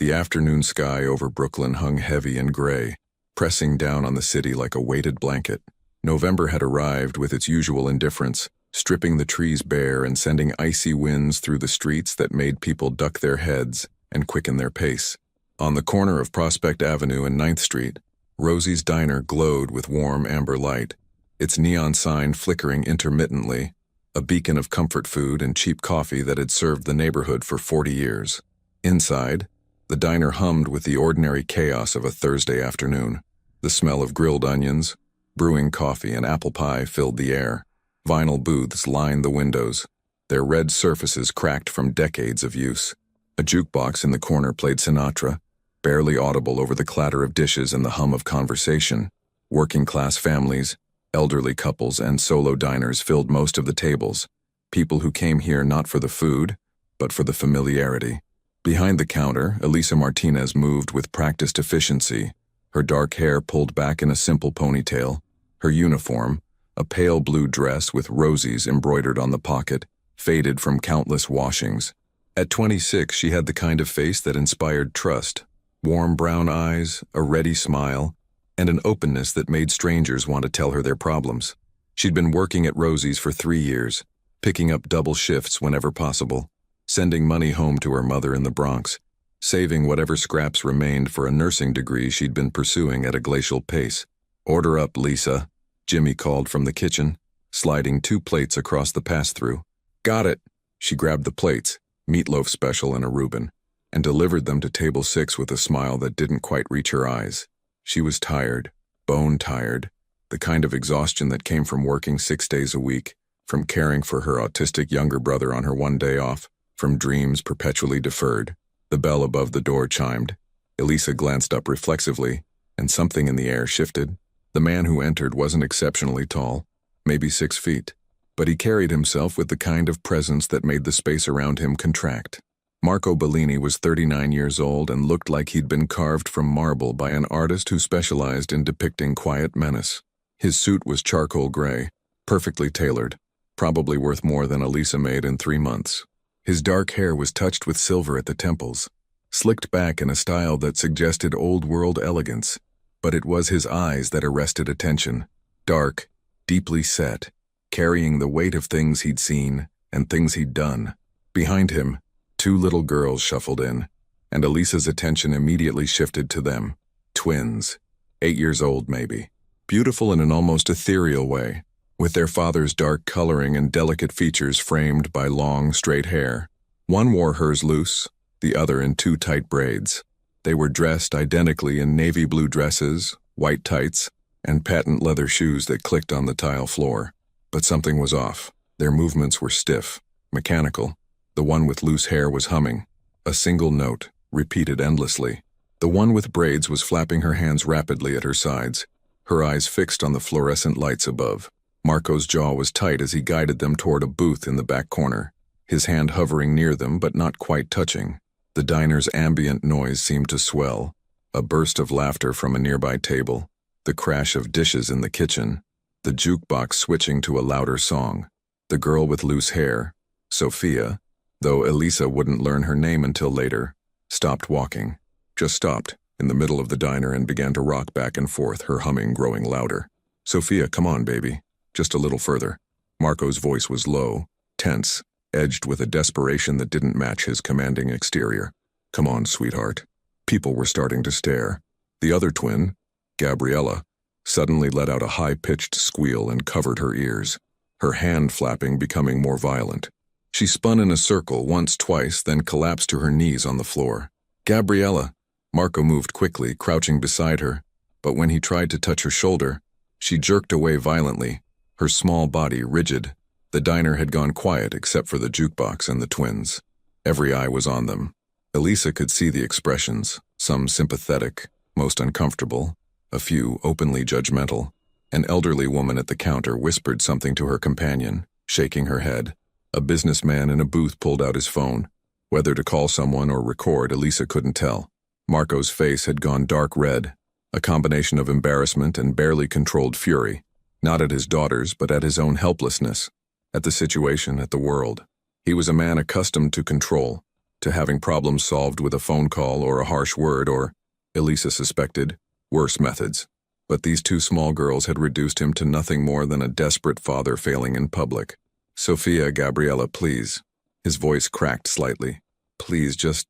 The afternoon sky over Brooklyn hung heavy and gray, pressing down on the city like a weighted blanket. November had arrived with its usual indifference, stripping the trees bare and sending icy winds through the streets that made people duck their heads and quicken their pace. On the corner of Prospect Avenue and 9th Street, Rosie's Diner glowed with warm amber light, its neon sign flickering intermittently, a beacon of comfort food and cheap coffee that had served the neighborhood for 40 years. Inside, the diner hummed with the ordinary chaos of a Thursday afternoon. The smell of grilled onions, brewing coffee, and apple pie filled the air. Vinyl booths lined the windows, their red surfaces cracked from decades of use. A jukebox in the corner played Sinatra, barely audible over the clatter of dishes and the hum of conversation. Working-class families, elderly couples, and solo diners filled most of the tables, people who came here not for the food, but for the familiarity. Behind the counter, Elisa Martinez moved with practiced efficiency, her dark hair pulled back in a simple ponytail, her uniform, a pale blue dress with roses embroidered on the pocket, faded from countless washings. At 26, she had the kind of face that inspired trust, warm brown eyes, a ready smile, and an openness that made strangers want to tell her their problems. She'd been working at Rosie's for 3 years, picking up double shifts whenever possible, sending money home to her mother in the Bronx, saving whatever scraps remained for a nursing degree she'd been pursuing at a glacial pace. "Order up, Lisa," Jimmy called from the kitchen, sliding 2 plates across the pass-through. "Got it." She grabbed the plates, meatloaf special and a Reuben, and delivered them to table 6 with a smile that didn't quite reach her eyes. She was tired, bone-tired, the kind of exhaustion that came from working 6 days a week, from caring for her autistic younger brother on her one day off, from dreams perpetually deferred. The bell above the door chimed. Elisa glanced up reflexively, and something in the air shifted. The man who entered wasn't exceptionally tall, maybe 6 feet, but he carried himself with the kind of presence that made the space around him contract. Marco Bellini was 39 years old and looked like he'd been carved from marble by an artist who specialized in depicting quiet menace. His suit was charcoal gray, perfectly tailored, probably worth more than Elisa made in 3 months. His dark hair was touched with silver at the temples, slicked back in a style that suggested old-world elegance, but it was his eyes that arrested attention, dark, deeply set, carrying the weight of things he'd seen and things he'd done. Behind him, 2 little girls shuffled in, and Elisa's attention immediately shifted to them. Twins, 8 years old maybe, beautiful in an almost ethereal way, with their father's dark coloring and delicate features framed by long, straight hair. One wore hers loose, the other in 2 tight braids. They were dressed identically in navy blue dresses, white tights, and patent leather shoes that clicked on the tile floor. But something was off. Their movements were stiff, mechanical. The one with loose hair was humming, a single note, repeated endlessly. The one with braids was flapping her hands rapidly at her sides, her eyes fixed on the fluorescent lights above. Marco's jaw was tight as he guided them toward a booth in the back corner, his hand hovering near them but not quite touching. The diner's ambient noise seemed to swell, a burst of laughter from a nearby table, the crash of dishes in the kitchen, the jukebox switching to a louder song. The girl with loose hair, Sophia, though Elisa wouldn't learn her name until later, stopped walking, just stopped in the middle of the diner and began to rock back and forth, her humming growing louder. "Sophia, come on, baby. Just a little further." Marco's voice was low, tense, edged with a desperation that didn't match his commanding exterior. "Come on, sweetheart." People were starting to stare. The other twin, Gabriella, suddenly let out a high-pitched squeal and covered her ears, her hand flapping becoming more violent. She spun in a circle once, twice, then collapsed to her knees on the floor. "Gabriella!" Marco moved quickly, crouching beside her, but when he tried to touch her shoulder, she jerked away violently, her small body rigid. The diner had gone quiet except for the jukebox and the twins. Every eye was on them. Elisa could see the expressions, some sympathetic, most uncomfortable, a few openly judgmental. An elderly woman at the counter whispered something to her companion, shaking her head. A businessman in a booth pulled out his phone. Whether to call someone or record, Elisa couldn't tell. Marco's face had gone dark red, a combination of embarrassment and barely controlled fury, not at his daughters but at his own helplessness, at the situation, at the world. He was a man accustomed to control, to having problems solved with a phone call or a harsh word or, Elisa suspected, worse methods. But these two small girls had reduced him to nothing more than a desperate father failing in public. "Sophia, Gabriella, please." His voice cracked slightly. "Please, just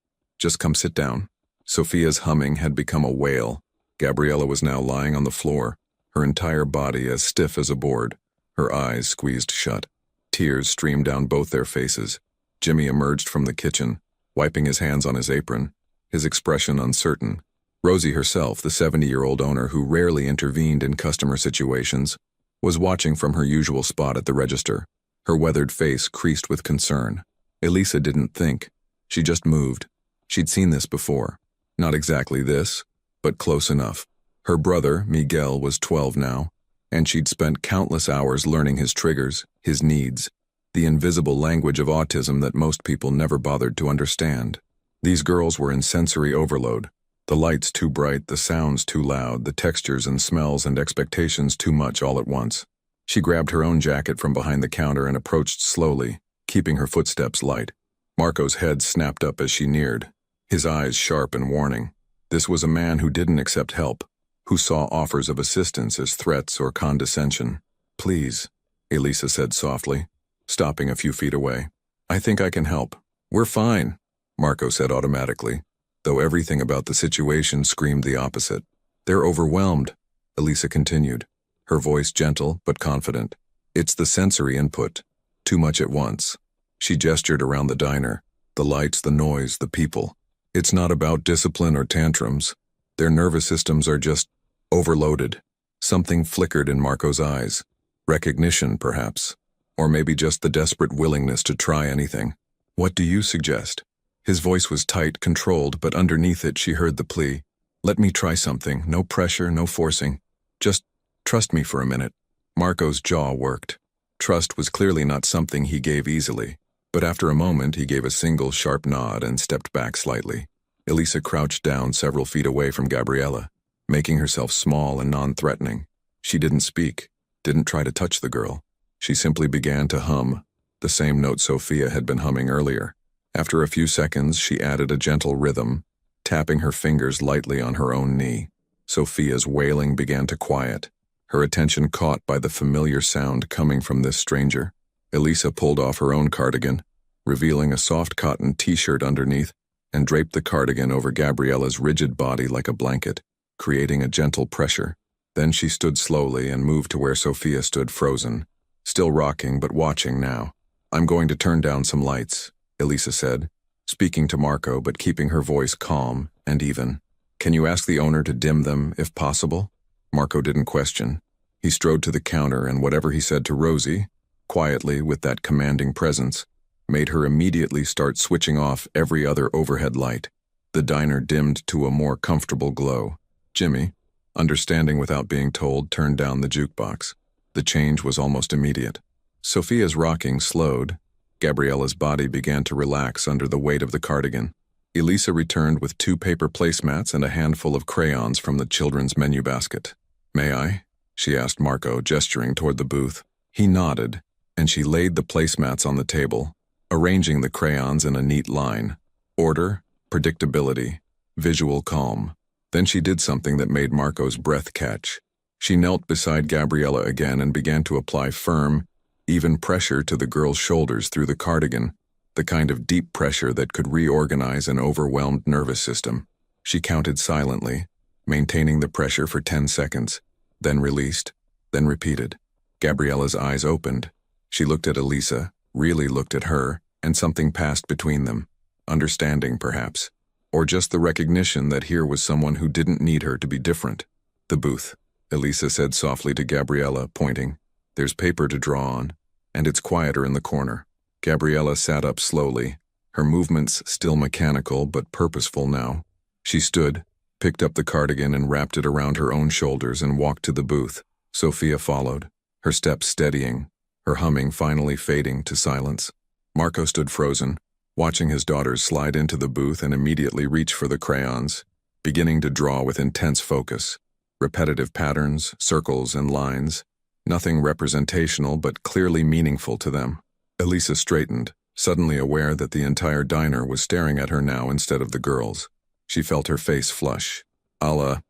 come sit down." Sophia's humming had become a wail. Gabriella was now lying on the floor, her entire body as stiff as a board, her eyes squeezed shut. Tears streamed down both their faces. Jimmy emerged from the kitchen, wiping his hands on his apron, his expression uncertain. Rosie herself, the 70-year-old owner who rarely intervened in customer situations, was watching from her usual spot at the register, her weathered face creased with concern. Elisa didn't think. She just moved. She'd seen this before. Not exactly this, but close enough. Her brother, Miguel, was 12 now, and she'd spent countless hours learning his triggers, his needs, the invisible language of autism that most people never bothered to understand. These girls were in sensory overload. The lights too bright, the sounds too loud, the textures and smells and expectations too much all at once. She grabbed her own jacket from behind the counter and approached slowly, keeping her footsteps light. Marco's head snapped up as she neared, his eyes sharp and warning. This was a man who didn't accept help, who saw offers of assistance as threats or condescension. "Please," Elisa said softly, stopping a few feet away. "I think I can help." "We're fine," Marco said automatically, though everything about the situation screamed the opposite. "They're overwhelmed," Elisa continued, her voice gentle but confident. "It's the sensory input. Too much at once." She gestured around the diner, the lights, the noise, the people. "It's not about discipline or tantrums. Their nervous systems are just overloaded." Something flickered in Marco's eyes. Recognition, perhaps. Or maybe just the desperate willingness to try anything. "What do you suggest?" His voice was tight, controlled, but underneath it she heard the plea. "Let me try something. No pressure, no forcing. Just trust me for a minute." Marco's jaw worked. Trust was clearly not something he gave easily, but after a moment he gave a single sharp nod and stepped back slightly. Elisa crouched down several feet away from Gabriella, making herself small and non-threatening. She didn't speak, didn't try to touch the girl. She simply began to hum, the same note Sophia had been humming earlier. After a few seconds, she added a gentle rhythm, tapping her fingers lightly on her own knee. Sophia's wailing began to quiet, her attention caught by the familiar sound coming from this stranger. Elisa pulled off her own cardigan, revealing a soft cotton t-shirt underneath, and draped the cardigan over Gabriella's rigid body like a blanket, creating a gentle pressure. Then she stood slowly and moved to where Sophia stood frozen, still rocking but watching now. "I'm going to turn down some lights," Elisa said, speaking to Marco but keeping her voice calm and even. "Can you ask the owner to dim them, if possible?" Marco didn't question. He strode to the counter and whatever he said to Rosie, quietly with that commanding presence, made her immediately start switching off every other overhead light. The diner dimmed to a more comfortable glow. Jimmy, understanding without being told, turned down the jukebox. The change was almost immediate. Sophia's rocking slowed. Gabriella's body began to relax under the weight of the cardigan. Elisa returned with 2 paper placemats and a handful of crayons from the children's menu basket. "May I?" she asked Marco, gesturing toward the booth. He nodded, and she laid the placemats on the table, arranging the crayons in a neat line. Order, predictability, visual calm. Then she did something that made Marco's breath catch. She knelt beside Gabriella again and began to apply firm, even pressure to the girl's shoulders through the cardigan, the kind of deep pressure that could reorganize an overwhelmed nervous system. She counted silently, maintaining the pressure for 10 seconds, then released, then repeated. Gabriella's eyes opened. She looked at Elisa, really looked at her, and something passed between them. Understanding, perhaps. Or just the recognition that here was someone who didn't need her to be different. "The booth," Elisa said softly to Gabriella, pointing. "There's paper to draw on, and it's quieter in the corner." Gabriella sat up slowly, her movements still mechanical but purposeful now. She stood, picked up the cardigan and wrapped it around her own shoulders and walked to the booth. Sophia followed, her steps steadying, her humming finally fading to silence. Marco stood frozen, watching his daughters slide into the booth and immediately reach for the crayons, beginning to draw with intense focus. Repetitive patterns, circles, and lines, nothing representational but clearly meaningful to them. Elisa straightened, suddenly aware that the entire diner was staring at her now instead of the girls. She felt her face flush. I'll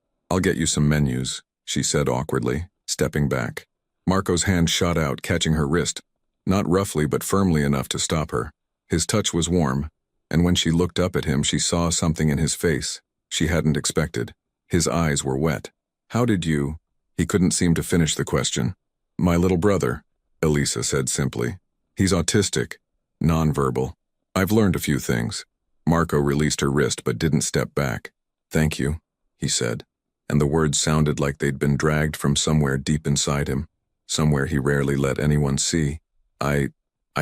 get you some menus, she said awkwardly, stepping back. Marco's hand shot out, catching her wrist, not roughly but firmly enough to stop her. His touch was warm, and when she looked up at him she saw something in his face she hadn't expected. His eyes were wet. How did you? He couldn't seem to finish the question. My little brother, Elisa said simply. He's autistic, nonverbal. I've learned a few things. Marco released her wrist but didn't step back. Thank you, he said, and the words sounded like they'd been dragged from somewhere deep inside him, somewhere he rarely let anyone see. I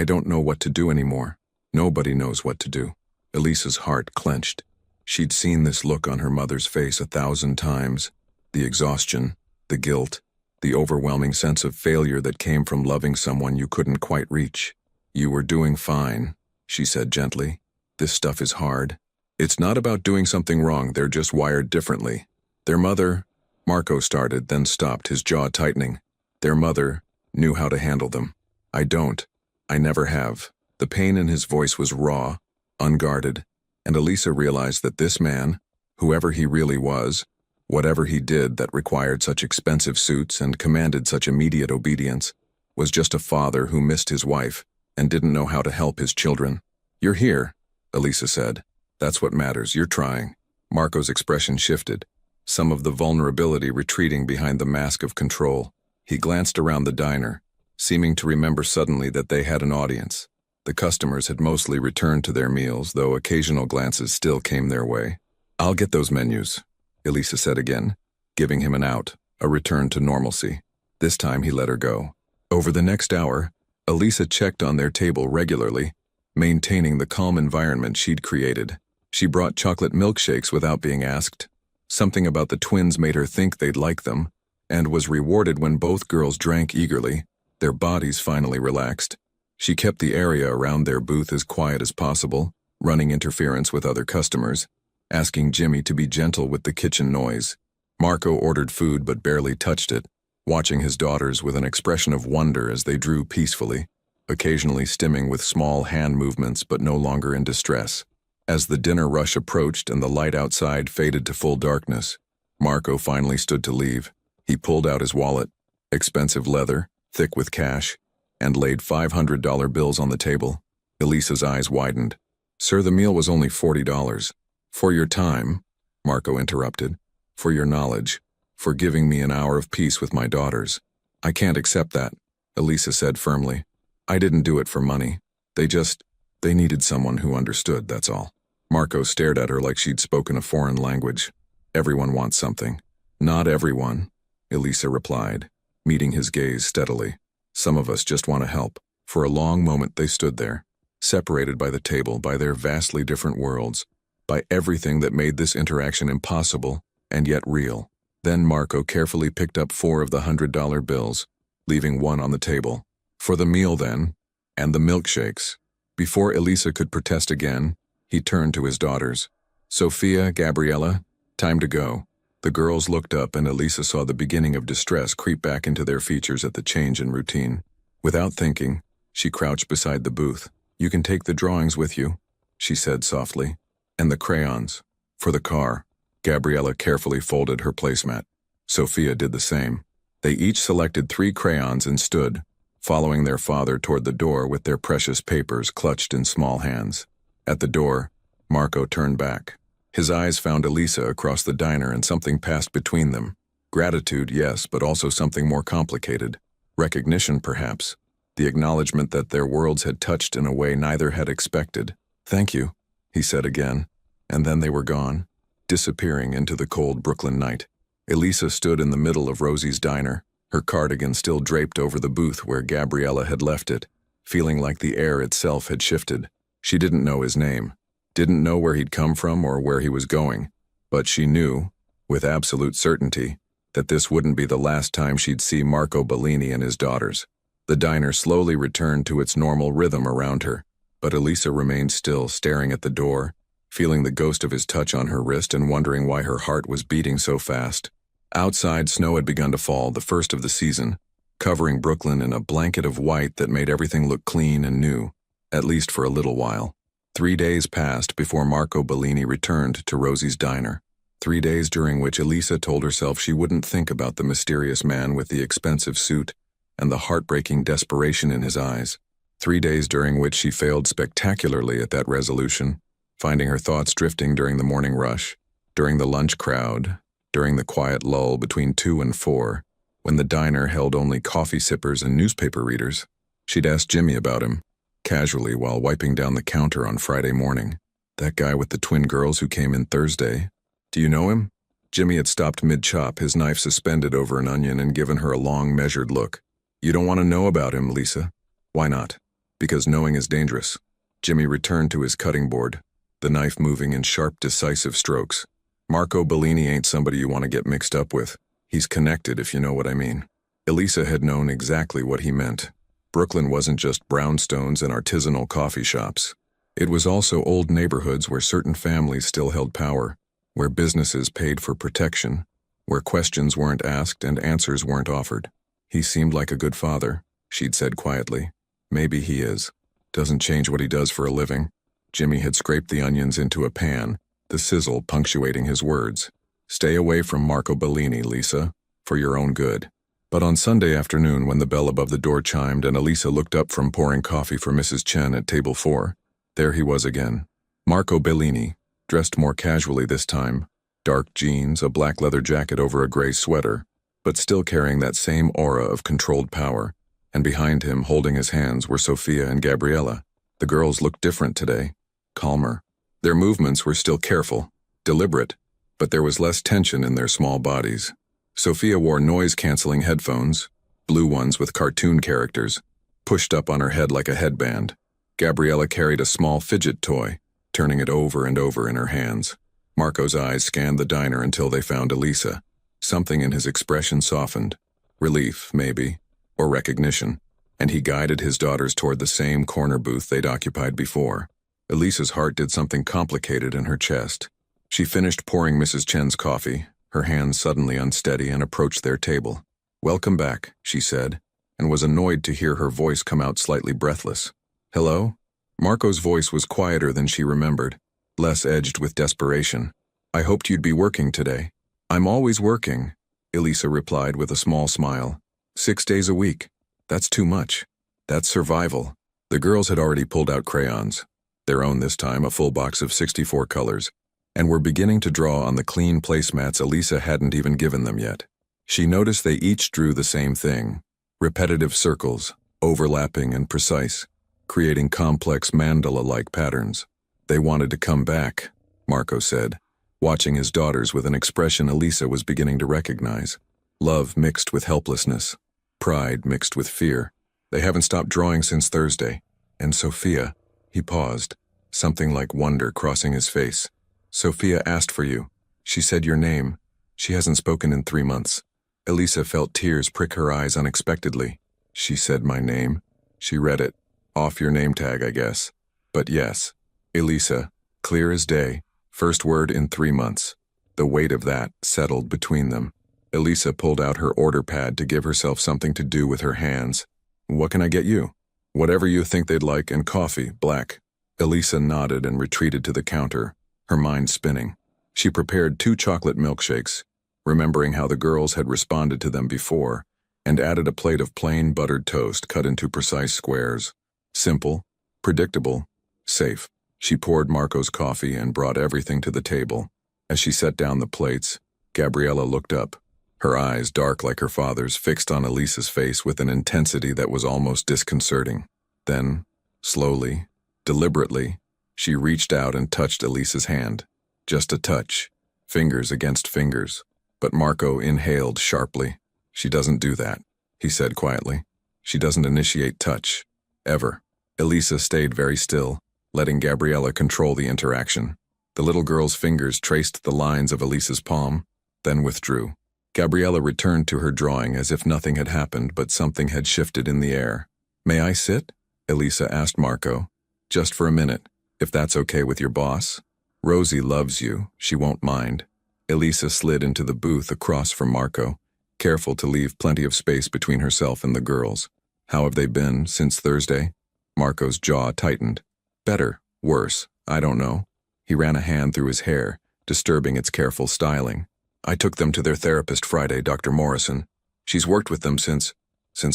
don't know what to do anymore. Nobody knows what to do. Elisa's heart clenched. She'd seen this look on her mother's face 1,000 times. The exhaustion, the guilt, the overwhelming sense of failure that came from loving someone you couldn't quite reach. You were doing fine, she said gently. This stuff is hard. It's not about doing something wrong, they're just wired differently. Their mother, Marco started, then stopped, his jaw tightening. Their mother knew how to handle them. I don't. I never have. The pain in his voice was raw, unguarded, and Elisa realized that this man, whoever he really was, whatever he did that required such expensive suits and commanded such immediate obedience, was just a father who missed his wife and didn't know how to help his children. You're here, Elisa said. That's what matters, you're trying. Marco's expression shifted, some of the vulnerability retreating behind the mask of control. He glanced around the diner, seeming to remember suddenly that they had an audience. The customers had mostly returned to their meals, though occasional glances still came their way. I'll get those menus, Elisa said again, giving him an out, a return to normalcy. This time he let her go. Over the next hour, Elisa checked on their table regularly, maintaining the calm environment she'd created. She brought chocolate milkshakes without being asked. Something about the twins made her think they'd like them, and was rewarded when both girls drank eagerly, their bodies finally relaxed. She kept the area around their booth as quiet as possible, running interference with other customers, asking Jimmy to be gentle with the kitchen noise. Marco ordered food but barely touched it, watching his daughters with an expression of wonder as they drew peacefully, occasionally stimming with small hand movements but no longer in distress. As the dinner rush approached and the light outside faded to full darkness, Marco finally stood to leave. He pulled out his wallet, expensive leather, thick with cash, and laid $500 bills on the table. Elisa's eyes widened. Sir, the meal was only $40. For your time, Marco interrupted. For your knowledge. For giving me an hour of peace with my daughters. I can't accept that, Elisa said firmly. I didn't do it for money. They needed someone who understood, that's all. Marco stared at her like she'd spoken a foreign language. Everyone wants something. Not everyone, Elisa replied, meeting his gaze steadily. Some of us just want to help. For a long moment they stood there, separated by the table, by their vastly different worlds, by everything that made this interaction impossible and yet real. Then Marco carefully picked up 4 of the $100 bills, leaving 1 on the table. For the meal then, and the milkshakes. Before Elisa could protest again, he turned to his daughters. Sophia, Gabriella, time to go. The girls looked up and Elisa saw the beginning of distress creep back into their features at the change in routine. Without thinking, she crouched beside the booth. You can take the drawings with you, she said softly. And the crayons. For the car. Gabriella carefully folded her placemat. Sophia did the same. They each selected 3 crayons and stood, following their father toward the door with their precious papers clutched in small hands. At the door, Marco turned back. His eyes found Elisa across the diner and something passed between them. Gratitude, yes, but also something more complicated. Recognition, perhaps. The acknowledgement that their worlds had touched in a way neither had expected. Thank you, he said again, and then they were gone, disappearing into the cold Brooklyn night. Elisa stood in the middle of Rosie's diner, her cardigan still draped over the booth where Gabriella had left it, feeling like the air itself had shifted. She didn't know his name, didn't know where he'd come from or where he was going, but she knew, with absolute certainty, that this wouldn't be the last time she'd see Marco Bellini and his daughters. The diner slowly returned to its normal rhythm around her, but Elisa remained still, staring at the door, feeling the ghost of his touch on her wrist and wondering why her heart was beating so fast. Outside, snow had begun to fall, the first of the season, covering Brooklyn in a blanket of white that made everything look clean and new. at least for a little while. 3 days passed before Marco Bellini returned to Rosie's diner. 3 days during which Elisa told herself she wouldn't think about the mysterious man with the expensive suit and the heartbreaking desperation in his eyes. 3 days during which she failed spectacularly at that resolution, finding her thoughts drifting during the morning rush, during the lunch crowd, during the quiet lull between 2 and 4, when the diner held only coffee sippers and newspaper readers. She'd asked Jimmy about him, casually while wiping down the counter on Friday morning. That guy with the twin girls who came in Thursday. Do you know him? Jimmy had stopped mid-chop, his knife suspended over an onion, and given her a long, measured look. You don't want to know about him, Lisa. Why not? Because knowing is dangerous. Jimmy returned to his cutting board, the knife moving in sharp, decisive strokes. Marco Bellini ain't somebody you want to get mixed up with. He's connected, if you know what I mean. Elisa had known exactly what he meant. Brooklyn wasn't just brownstones and artisanal coffee shops. It was also old neighborhoods where certain families still held power, where businesses paid for protection, where questions weren't asked and answers weren't offered. He seemed like a good father, she'd said quietly. Maybe he is. Doesn't change what he does for a living. Jimmy had scraped the onions into a pan, the sizzle punctuating his words. Stay away from Marco Bellini, Lisa, for your own good. But on Sunday afternoon, when the bell above the door chimed and Elisa looked up from pouring coffee for Mrs. Chen at table 4, there he was again. Marco Bellini, dressed more casually this time, dark jeans, a black leather jacket over a gray sweater, but still carrying that same aura of controlled power, and behind him, holding his hands, were Sophia and Gabriella. The girls looked different today, calmer. Their movements were still careful, deliberate, but there was less tension in their small bodies. Sophia wore noise-canceling headphones, blue ones with cartoon characters, pushed up on her head like a headband. Gabriella carried a small fidget toy, turning it over and over in her hands. Marco's eyes scanned the diner until they found Elisa. Something in his expression softened. Relief, maybe, or recognition, and he guided his daughters toward the same corner booth they'd occupied before. Elisa's heart did something complicated in her chest. She finished pouring Mrs. Chen's coffee, her hands suddenly unsteady, and approached their table. "Welcome back," she said, and was annoyed to hear her voice come out slightly breathless. "Hello?" Marco's voice was quieter than she remembered, less edged with desperation. "I hoped you'd be working today." "I'm always working," Elisa replied with a small smile. 6 days a week. That's too much. That's survival." The girls had already pulled out crayons, their own this time, a full box of 64 colors, and were beginning to draw on the clean placemats Elisa hadn't even given them yet. She noticed they each drew the same thing, repetitive circles, overlapping and precise, creating complex mandala-like patterns. "They wanted to come back," Marco said, watching his daughters with an expression Elisa was beginning to recognize. Love mixed with helplessness, pride mixed with fear. "They haven't stopped drawing since Thursday. And Sophia," he paused, something like wonder crossing his face. "Sophia asked for you. She said your name. She hasn't spoken in 3 months." Elisa felt tears prick her eyes unexpectedly. "She said my name?" She read it. "Off your name tag, I guess." But yes, Elisa, clear as day, first word in 3 months. The weight of that settled between them. Elisa pulled out her order pad to give herself something to do with her hands. "What can I get you?" "Whatever you think they'd like, and coffee, black." Elisa nodded and retreated to the counter, her mind spinning. She prepared 2 chocolate milkshakes, remembering how the girls had responded to them before, and added a plate of plain buttered toast cut into precise squares. Simple, predictable, safe. She poured Marco's coffee and brought everything to the table. As she set down the plates, Gabriella looked up, her eyes, dark like her father's, fixed on Elisa's face with an intensity that was almost disconcerting. Then, slowly, deliberately, she reached out and touched Elisa's hand. Just a touch, fingers against fingers. But Marco inhaled sharply. "She doesn't do that," he said quietly. "She doesn't initiate touch. Ever." Elisa stayed very still, letting Gabriella control the interaction. The little girl's fingers traced the lines of Elisa's palm, then withdrew. Gabriella returned to her drawing as if nothing had happened, but something had shifted in the air. "May I sit?" Elisa asked Marco. "Just for a minute, if that's okay with your boss. Rosie loves you, she won't mind." Elisa slid into the booth across from Marco, careful to leave plenty of space between herself and the girls. "How have they been since Thursday?" Marco's jaw tightened. Better, worse, I don't know. He ran a hand through his hair, disturbing its careful styling. I took them to their therapist Friday, Dr. Morrison. She's worked with them since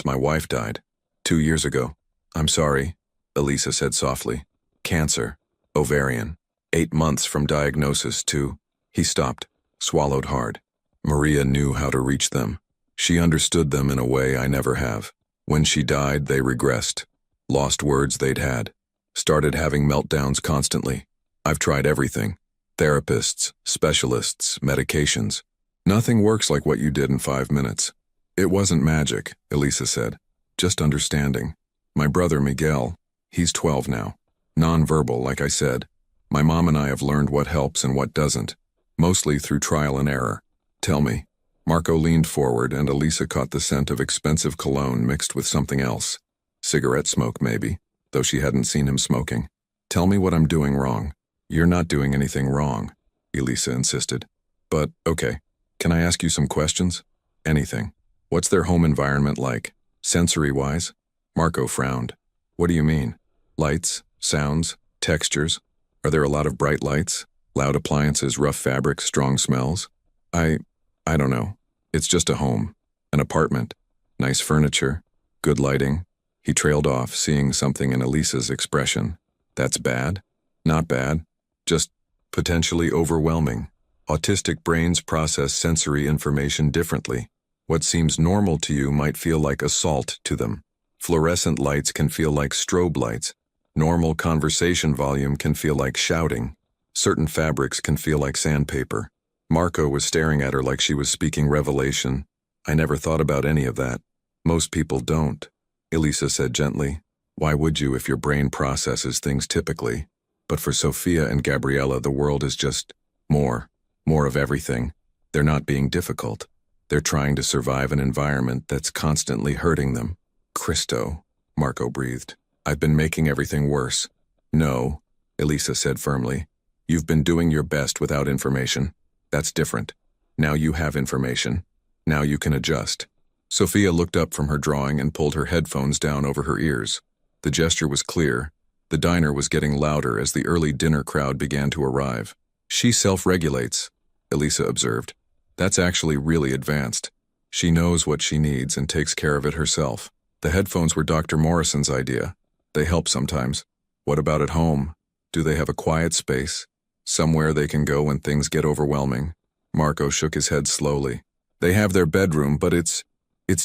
my wife died. 2 years ago. I'm sorry, Elisa said softly. Cancer. Ovarian. 8 months from diagnosis to... He stopped, swallowed hard. Maria knew how to reach them. She understood them in a way I never have. When she died, they regressed. Lost words they'd had. Started having meltdowns constantly. I've tried everything. Therapists, specialists, medications. Nothing works like what you did in 5 minutes. It wasn't magic, Elisa said. Just understanding. My brother Miguel, he's 12 now. Nonverbal, like I said. My mom and I have learned what helps and what doesn't. Mostly through trial and error. Tell me. Marco leaned forward and Elisa caught the scent of expensive cologne mixed with something else. Cigarette smoke, maybe, though she hadn't seen him smoking. Tell me what I'm doing wrong. You're not doing anything wrong, Elisa insisted. But, okay, can I ask you some questions? Anything. What's their home environment like? Sensory-wise? Marco frowned. What do you mean? Lights? Sounds? Textures? Are there a lot of bright lights? Loud appliances, rough fabrics, strong smells? I don't know. It's just a home. An apartment. Nice furniture. Good lighting. He trailed off, seeing something in Elisa's expression. That's bad? Not bad. Just potentially overwhelming. Autistic brains process sensory information differently. What seems normal to you might feel like assault to them. Fluorescent lights can feel like strobe lights. Normal conversation volume can feel like shouting. Certain fabrics can feel like sandpaper. Marco was staring at her like she was speaking revelation. I never thought about any of that. Most people don't, Elisa said gently. Why would you if your brain processes things typically? But for Sophia and Gabriella, the world is just more of everything. They're not being difficult. They're trying to survive an environment that's constantly hurting them. Christo, Marco breathed. I've been making everything worse. No, Elisa said firmly. You've been doing your best without information. That's different. Now you have information. Now you can adjust. Sophia looked up from her drawing and pulled her headphones down over her ears. The gesture was clear. The diner was getting louder as the early dinner crowd began to arrive. She self-regulates, Elisa observed. That's actually really advanced. She knows what she needs and takes care of it herself. The headphones were Dr. Morrison's idea. They help sometimes. What about at home? Do they have a quiet space? Somewhere they can go when things get overwhelming? Marco shook his head slowly. They have their bedroom, but it's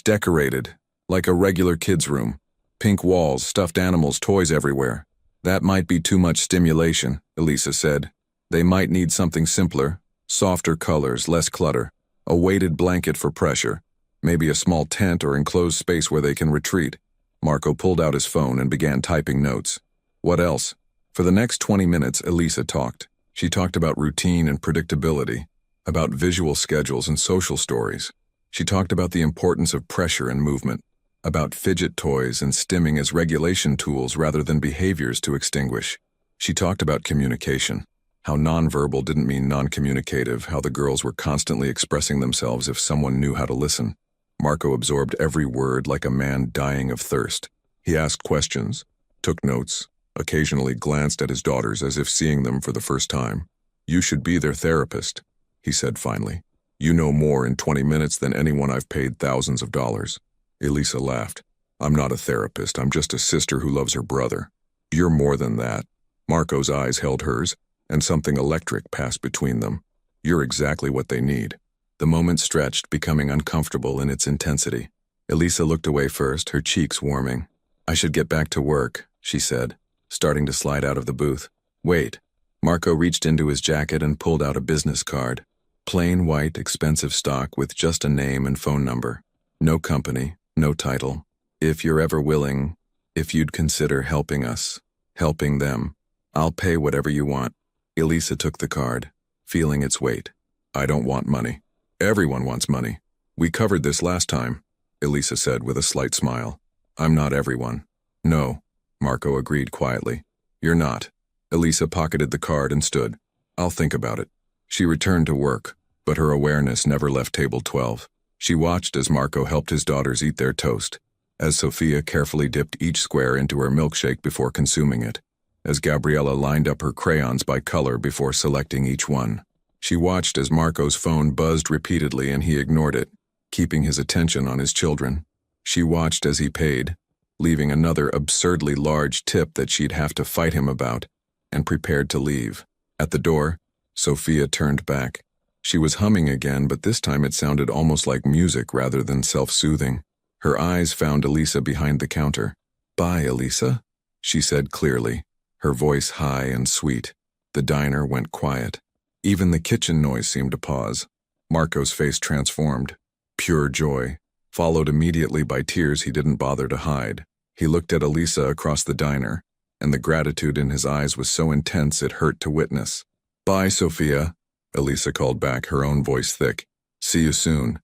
decorated, like a regular kid's room. Pink walls, stuffed animals, toys everywhere. That might be too much stimulation, Elisa said. They might need something simpler, softer colors, less clutter, a weighted blanket for pressure, maybe a small tent or enclosed space where they can retreat. Marco pulled out his phone and began typing notes. What else? For the next 20 minutes, Elisa talked. She talked about routine and predictability, about visual schedules and social stories. She talked about the importance of pressure and movement, about fidget toys and stimming as regulation tools rather than behaviors to extinguish. She talked about communication, how nonverbal didn't mean non-communicative, how the girls were constantly expressing themselves if someone knew how to listen. Marco absorbed every word like a man dying of thirst. He asked questions, took notes, occasionally glanced at his daughters as if seeing them for the first time. You should be their therapist, he said finally. You know more in 20 minutes than anyone I've paid thousands of dollars. Elisa laughed. I'm not a therapist, I'm just a sister who loves her brother. You're more than that. Marco's eyes held hers, and something electric passed between them. You're exactly what they need. The moment stretched, becoming uncomfortable in its intensity. Elisa looked away first, her cheeks warming. I should get back to work, she said, starting to slide out of the booth. Wait. Marco reached into his jacket and pulled out a business card. Plain white, expensive stock with just a name and phone number. No company, no title. If you're ever willing, if you'd consider helping us, helping them, I'll pay whatever you want. Elisa took the card, feeling its weight. I don't want money. Everyone wants money. We covered this last time, Elisa said with a slight smile. I'm not everyone. No, Marco agreed quietly. You're not. Elisa pocketed the card and stood. I'll think about it. She returned to work, but her awareness never left table 12. She watched as Marco helped his daughters eat their toast. as Sophia carefully dipped each square into her milkshake before consuming it, as Gabriella lined up her crayons by color before selecting each one. She watched as Marco's phone buzzed repeatedly and he ignored it, keeping his attention on his children. She watched as he paid, leaving another absurdly large tip that she'd have to fight him about, and prepared to leave. At the door, Sophia turned back. She was humming again, but this time it sounded almost like music rather than self-soothing. Her eyes found Elisa behind the counter. "Bye, Elisa," she said clearly, her voice high and sweet. The diner went quiet. Even the kitchen noise seemed to pause. Marco's face transformed. Pure joy, followed immediately by tears he didn't bother to hide. He looked at Elisa across the diner, and the gratitude in his eyes was so intense it hurt to witness. "Bye, Sophia," Elisa called back, her own voice thick. "See you soon."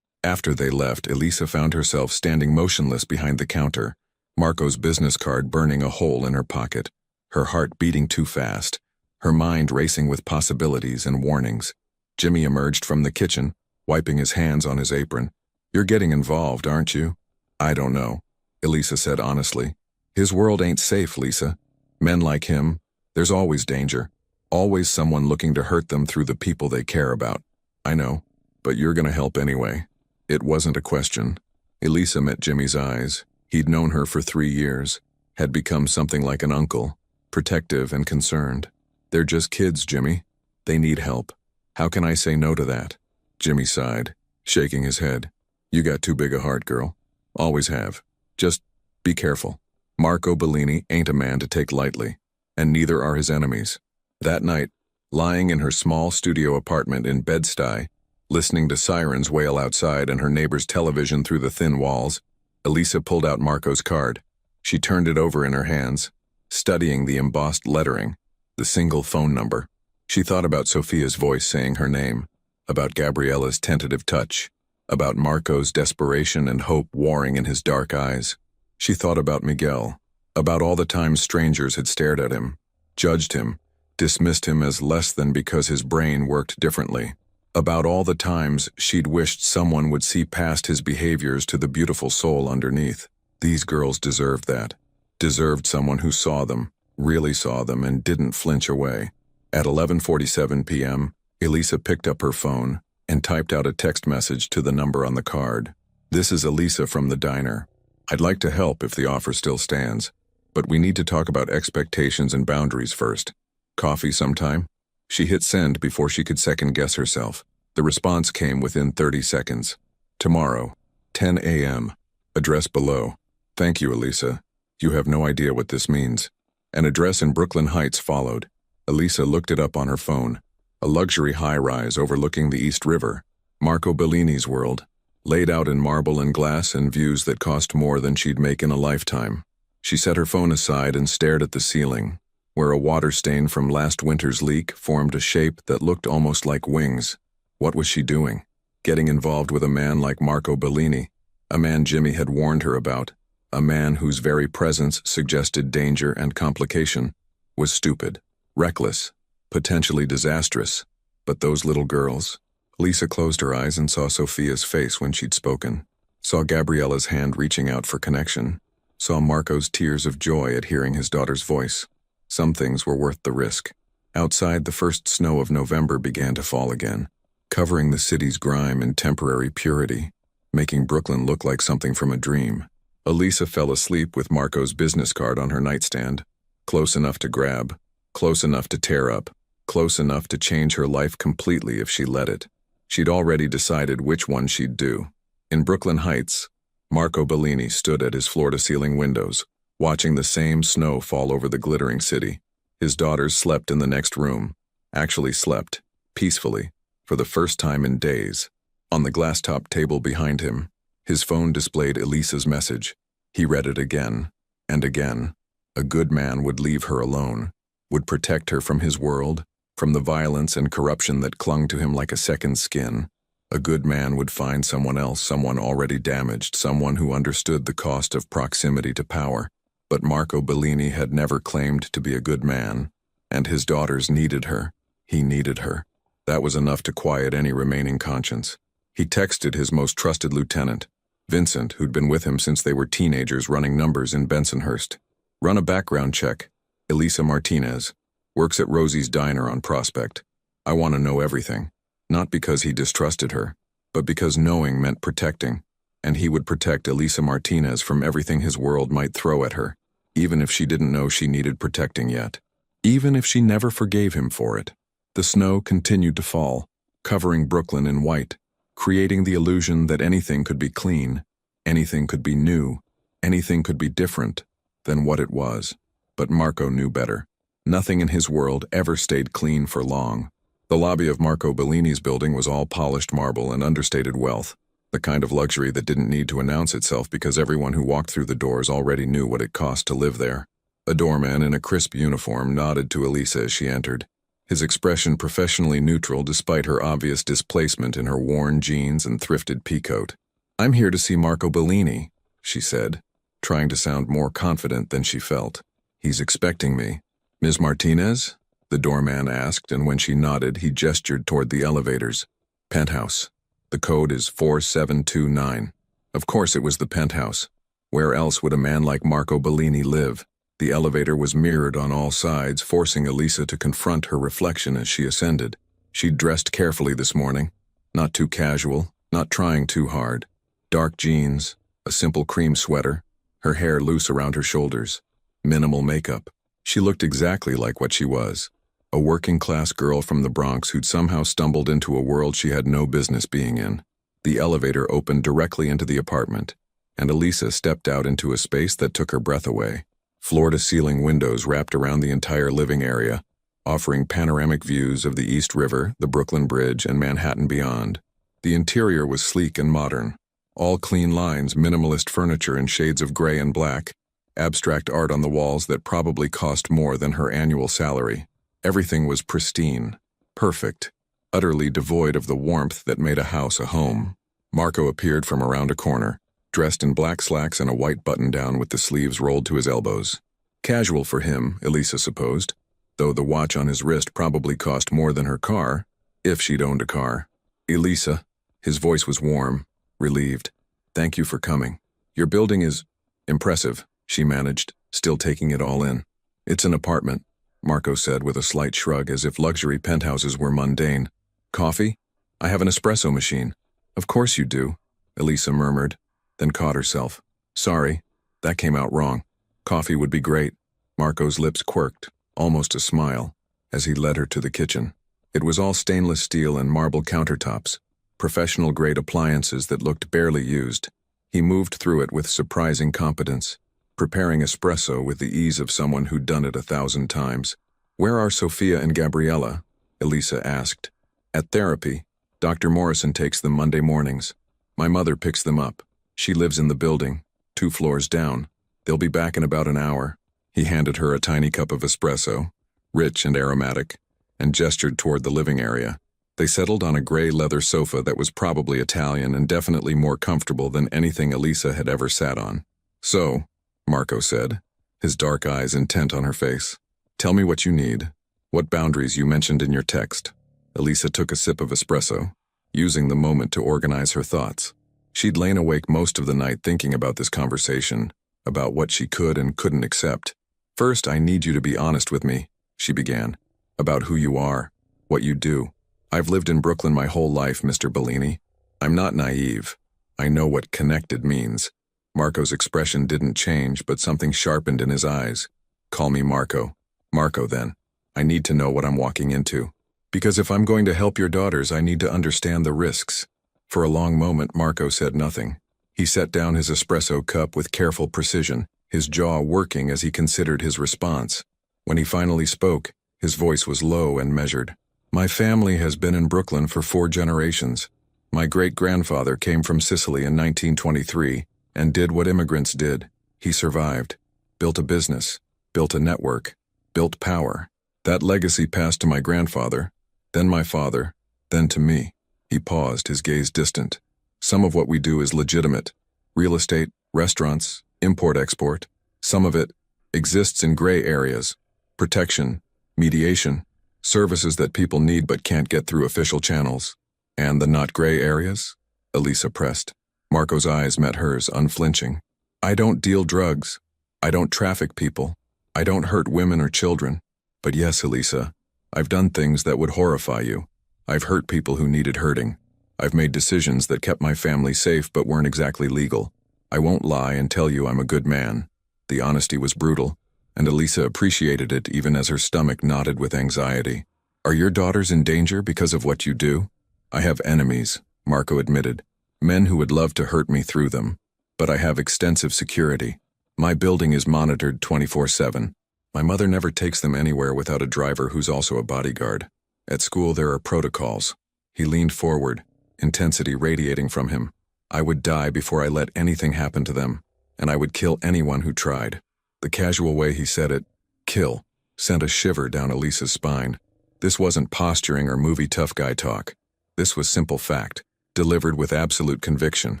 After they left, Elisa found herself standing motionless behind the counter, Marco's business card burning a hole in her pocket, her heart beating too fast, her mind racing with possibilities and warnings. Jimmy emerged from the kitchen, wiping his hands on his apron. "You're getting involved, aren't you?" "I don't know," Elisa said honestly. "His world ain't safe, Lisa. Men like him, there's always danger. Always someone looking to hurt them through the people they care about." "I know, but you're gonna help anyway." It wasn't a question. Elisa met Jimmy's eyes. He'd known her for 3 years, had become something like an uncle, protective and concerned. "They're just kids, Jimmy. They need help. How can I say no to that?" Jimmy sighed, shaking his head. "You got too big a heart, girl. Always have. Just be careful. Marco Bellini ain't a man to take lightly, and neither are his enemies." That night, lying in her small studio apartment in Bed-Stuy, listening to sirens wail outside and her neighbor's television through the thin walls, Elisa pulled out Marco's card. She turned it over in her hands, studying the embossed lettering, the single phone number. She thought about Sophia's voice saying her name, about Gabriella's tentative touch, about Marco's desperation and hope warring in his dark eyes. She thought about Miguel, about all the times strangers had stared at him, judged him, dismissed him as less than because his brain worked differently. About all the times she'd wished someone would see past his behaviors to the beautiful soul underneath. These girls deserved that. Deserved someone who saw them, really saw them, and didn't flinch away. At 11:47 p.m., Elisa picked up her phone and typed out a text message to the number on the card. "This is Elisa from the diner. I'd like to help if the offer still stands, but we need to talk about expectations and boundaries first. Coffee sometime?" She hit send before she could second-guess herself. The response came within 30 seconds. "Tomorrow, 10 a.m. Address below." "Thank you, Elisa. You have no idea what this means." An address in Brooklyn Heights followed. Elisa looked it up on her phone. A luxury high-rise overlooking the East River. Marco Bellini's world, laid out in marble and glass and views that cost more than she'd make in a lifetime. She set her phone aside and stared at the ceiling, where a water stain from last winter's leak formed a shape that looked almost like wings. What was she doing? Getting involved with a man like Marco Bellini, a man Jimmy had warned her about, a man whose very presence suggested danger and complication, was stupid, reckless, potentially disastrous. But those little girls. Lisa closed her eyes and saw Sophia's face when she'd spoken, saw Gabriella's hand reaching out for connection, saw Marco's tears of joy at hearing his daughter's voice. Some things were worth the risk. Outside, the first snow of November began to fall again, covering the city's grime in temporary purity, making Brooklyn look like something from a dream. Elisa fell asleep with Marco's business card on her nightstand, close enough to grab, close enough to tear up, close enough to change her life completely if she let it. She'd already decided which one she'd do. In Brooklyn Heights, Marco Bellini stood at his floor-to-ceiling windows, watching the same snow fall over the glittering city. His daughters slept in the next room, actually slept, peacefully, for the first time in days. On the glass-top table behind him, his phone displayed Elisa's message. He read it again, and again. A good man would leave her alone, would protect her from his world, from the violence and corruption that clung to him like a second skin. A good man would find someone else, someone already damaged, someone who understood the cost of proximity to power. But Marco Bellini had never claimed to be a good man, and his daughters needed her. He needed her. That was enough to quiet any remaining conscience. He texted his most trusted lieutenant. Vincent, who'd been with him since they were teenagers running numbers in Bensonhurst. Run a background check. Elisa Martinez. Works at Rosie's Diner on Prospect. I want to know everything. Not because he distrusted her, but because knowing meant protecting. And he would protect Elisa Martinez from everything his world might throw at her, even if she didn't know she needed protecting yet. Even if she never forgave him for it. The snow continued to fall, covering Brooklyn in white, creating the illusion that anything could be clean, anything could be new, anything could be different than what it was. But Marco knew better. Nothing in his world ever stayed clean for long. The lobby of Marco Bellini's building was all polished marble and understated wealth, the kind of luxury that didn't need to announce itself because everyone who walked through the doors already knew what it cost to live there. A doorman in a crisp uniform nodded to Elisa as she entered, his expression professionally neutral despite her obvious displacement in her worn jeans and thrifted peacoat. "I'm here to see Marco Bellini," she said, trying to sound more confident than she felt. "He's expecting me." "Ms. Martinez?" the doorman asked, and when she nodded, he gestured toward the elevators. "Penthouse. The code is 4729. Of course it was the penthouse. Where else would a man like Marco Bellini live? The elevator was mirrored on all sides, forcing Elisa to confront her reflection as she ascended. She'd dressed carefully this morning. Not too casual, not trying too hard. Dark jeans, a simple cream sweater, her hair loose around her shoulders. Minimal makeup. She looked exactly like what she was. A working-class girl from the Bronx who'd somehow stumbled into a world she had no business being in. The elevator opened directly into the apartment, and Elisa stepped out into a space that took her breath away. Floor-to-ceiling windows wrapped around the entire living area, offering panoramic views of the East River, the Brooklyn Bridge, and Manhattan beyond. The interior was sleek and modern. All clean lines, minimalist furniture in shades of gray and black, abstract art on the walls that probably cost more than her annual salary. Everything was pristine, perfect, utterly devoid of the warmth that made a house a home. Marco appeared from around a corner, dressed in black slacks and a white button-down with the sleeves rolled to his elbows. Casual for him, Elisa supposed, though the watch on his wrist probably cost more than her car, if she'd owned a car. "Elisa," his voice was warm, relieved. "Thank you for coming. Your building is impressive," she managed, still taking it all in. "It's an apartment," Marco said with a slight shrug as if luxury penthouses were mundane. "Coffee? I have an espresso machine." "Of course you do," Elisa murmured, then caught herself. "Sorry, that came out wrong. Coffee would be great." Marco's lips quirked, almost a smile, as he led her to the kitchen. It was all stainless steel and marble countertops, professional-grade appliances that looked barely used. He moved through it with surprising competence, preparing espresso with the ease of someone who'd done it 1,000 times. "Where are Sophia and Gabriella?" Elisa asked. "At therapy. Dr. Morrison takes them Monday mornings. My mother picks them up. She lives in the building, 2 floors down. They'll be back in about an hour." He handed her a tiny cup of espresso, rich and aromatic, and gestured toward the living area. They settled on a gray leather sofa that was probably Italian and definitely more comfortable than anything Elisa had ever sat on. "So," Marco said, his dark eyes intent on her face, "tell me what you need. What boundaries you mentioned in your text." Elisa took a sip of espresso, using the moment to organize her thoughts. She'd lain awake most of the night thinking about this conversation, about what she could and couldn't accept. "First, I need you to be honest with me," she began, "about who you are, what you do. I've lived in Brooklyn my whole life, Mr. Bellini. I'm not naive. I know what connected means." Marco's expression didn't change, but something sharpened in his eyes. "Call me Marco. Marco, then. I need to know what I'm walking into. Because if I'm going to help your daughters, I need to understand the risks." For a long moment, Marco said nothing. He set down his espresso cup with careful precision, his jaw working as he considered his response. When he finally spoke, his voice was low and measured. "My family has been in Brooklyn for 4 generations. My great-grandfather came from Sicily in 1923 and did what immigrants did. He survived, built a business, built a network, built power. That legacy passed to my grandfather, then my father, then to me." He paused, his gaze distant. "Some of what we do is legitimate. Real estate, restaurants, import-export. Some of it exists in gray areas. Protection, mediation, services that people need but can't get through official channels. And the not gray areas?" Elisa pressed. Marco's eyes met hers, unflinching. I don't deal drugs. I don't traffic people. I don't hurt women or children. But yes, Elisa, I've done things that would horrify you. I've hurt people who needed hurting. I've made decisions that kept my family safe but weren't exactly legal. I won't lie and tell you I'm a good man. The honesty was brutal, and Elisa appreciated it even as her stomach knotted with anxiety. Are your daughters in danger because of what you do? I have enemies, Marco admitted. Men who would love to hurt me through them. But I have extensive security. My building is monitored 24/7. My mother never takes them anywhere without a driver who's also a bodyguard. At school there are protocols. He leaned forward, intensity radiating from him. I would die before I let anything happen to them, and I would kill anyone who tried. The casual way he said it, kill, sent a shiver down Elisa's spine. This wasn't posturing or movie tough guy talk. This was simple fact, delivered with absolute conviction.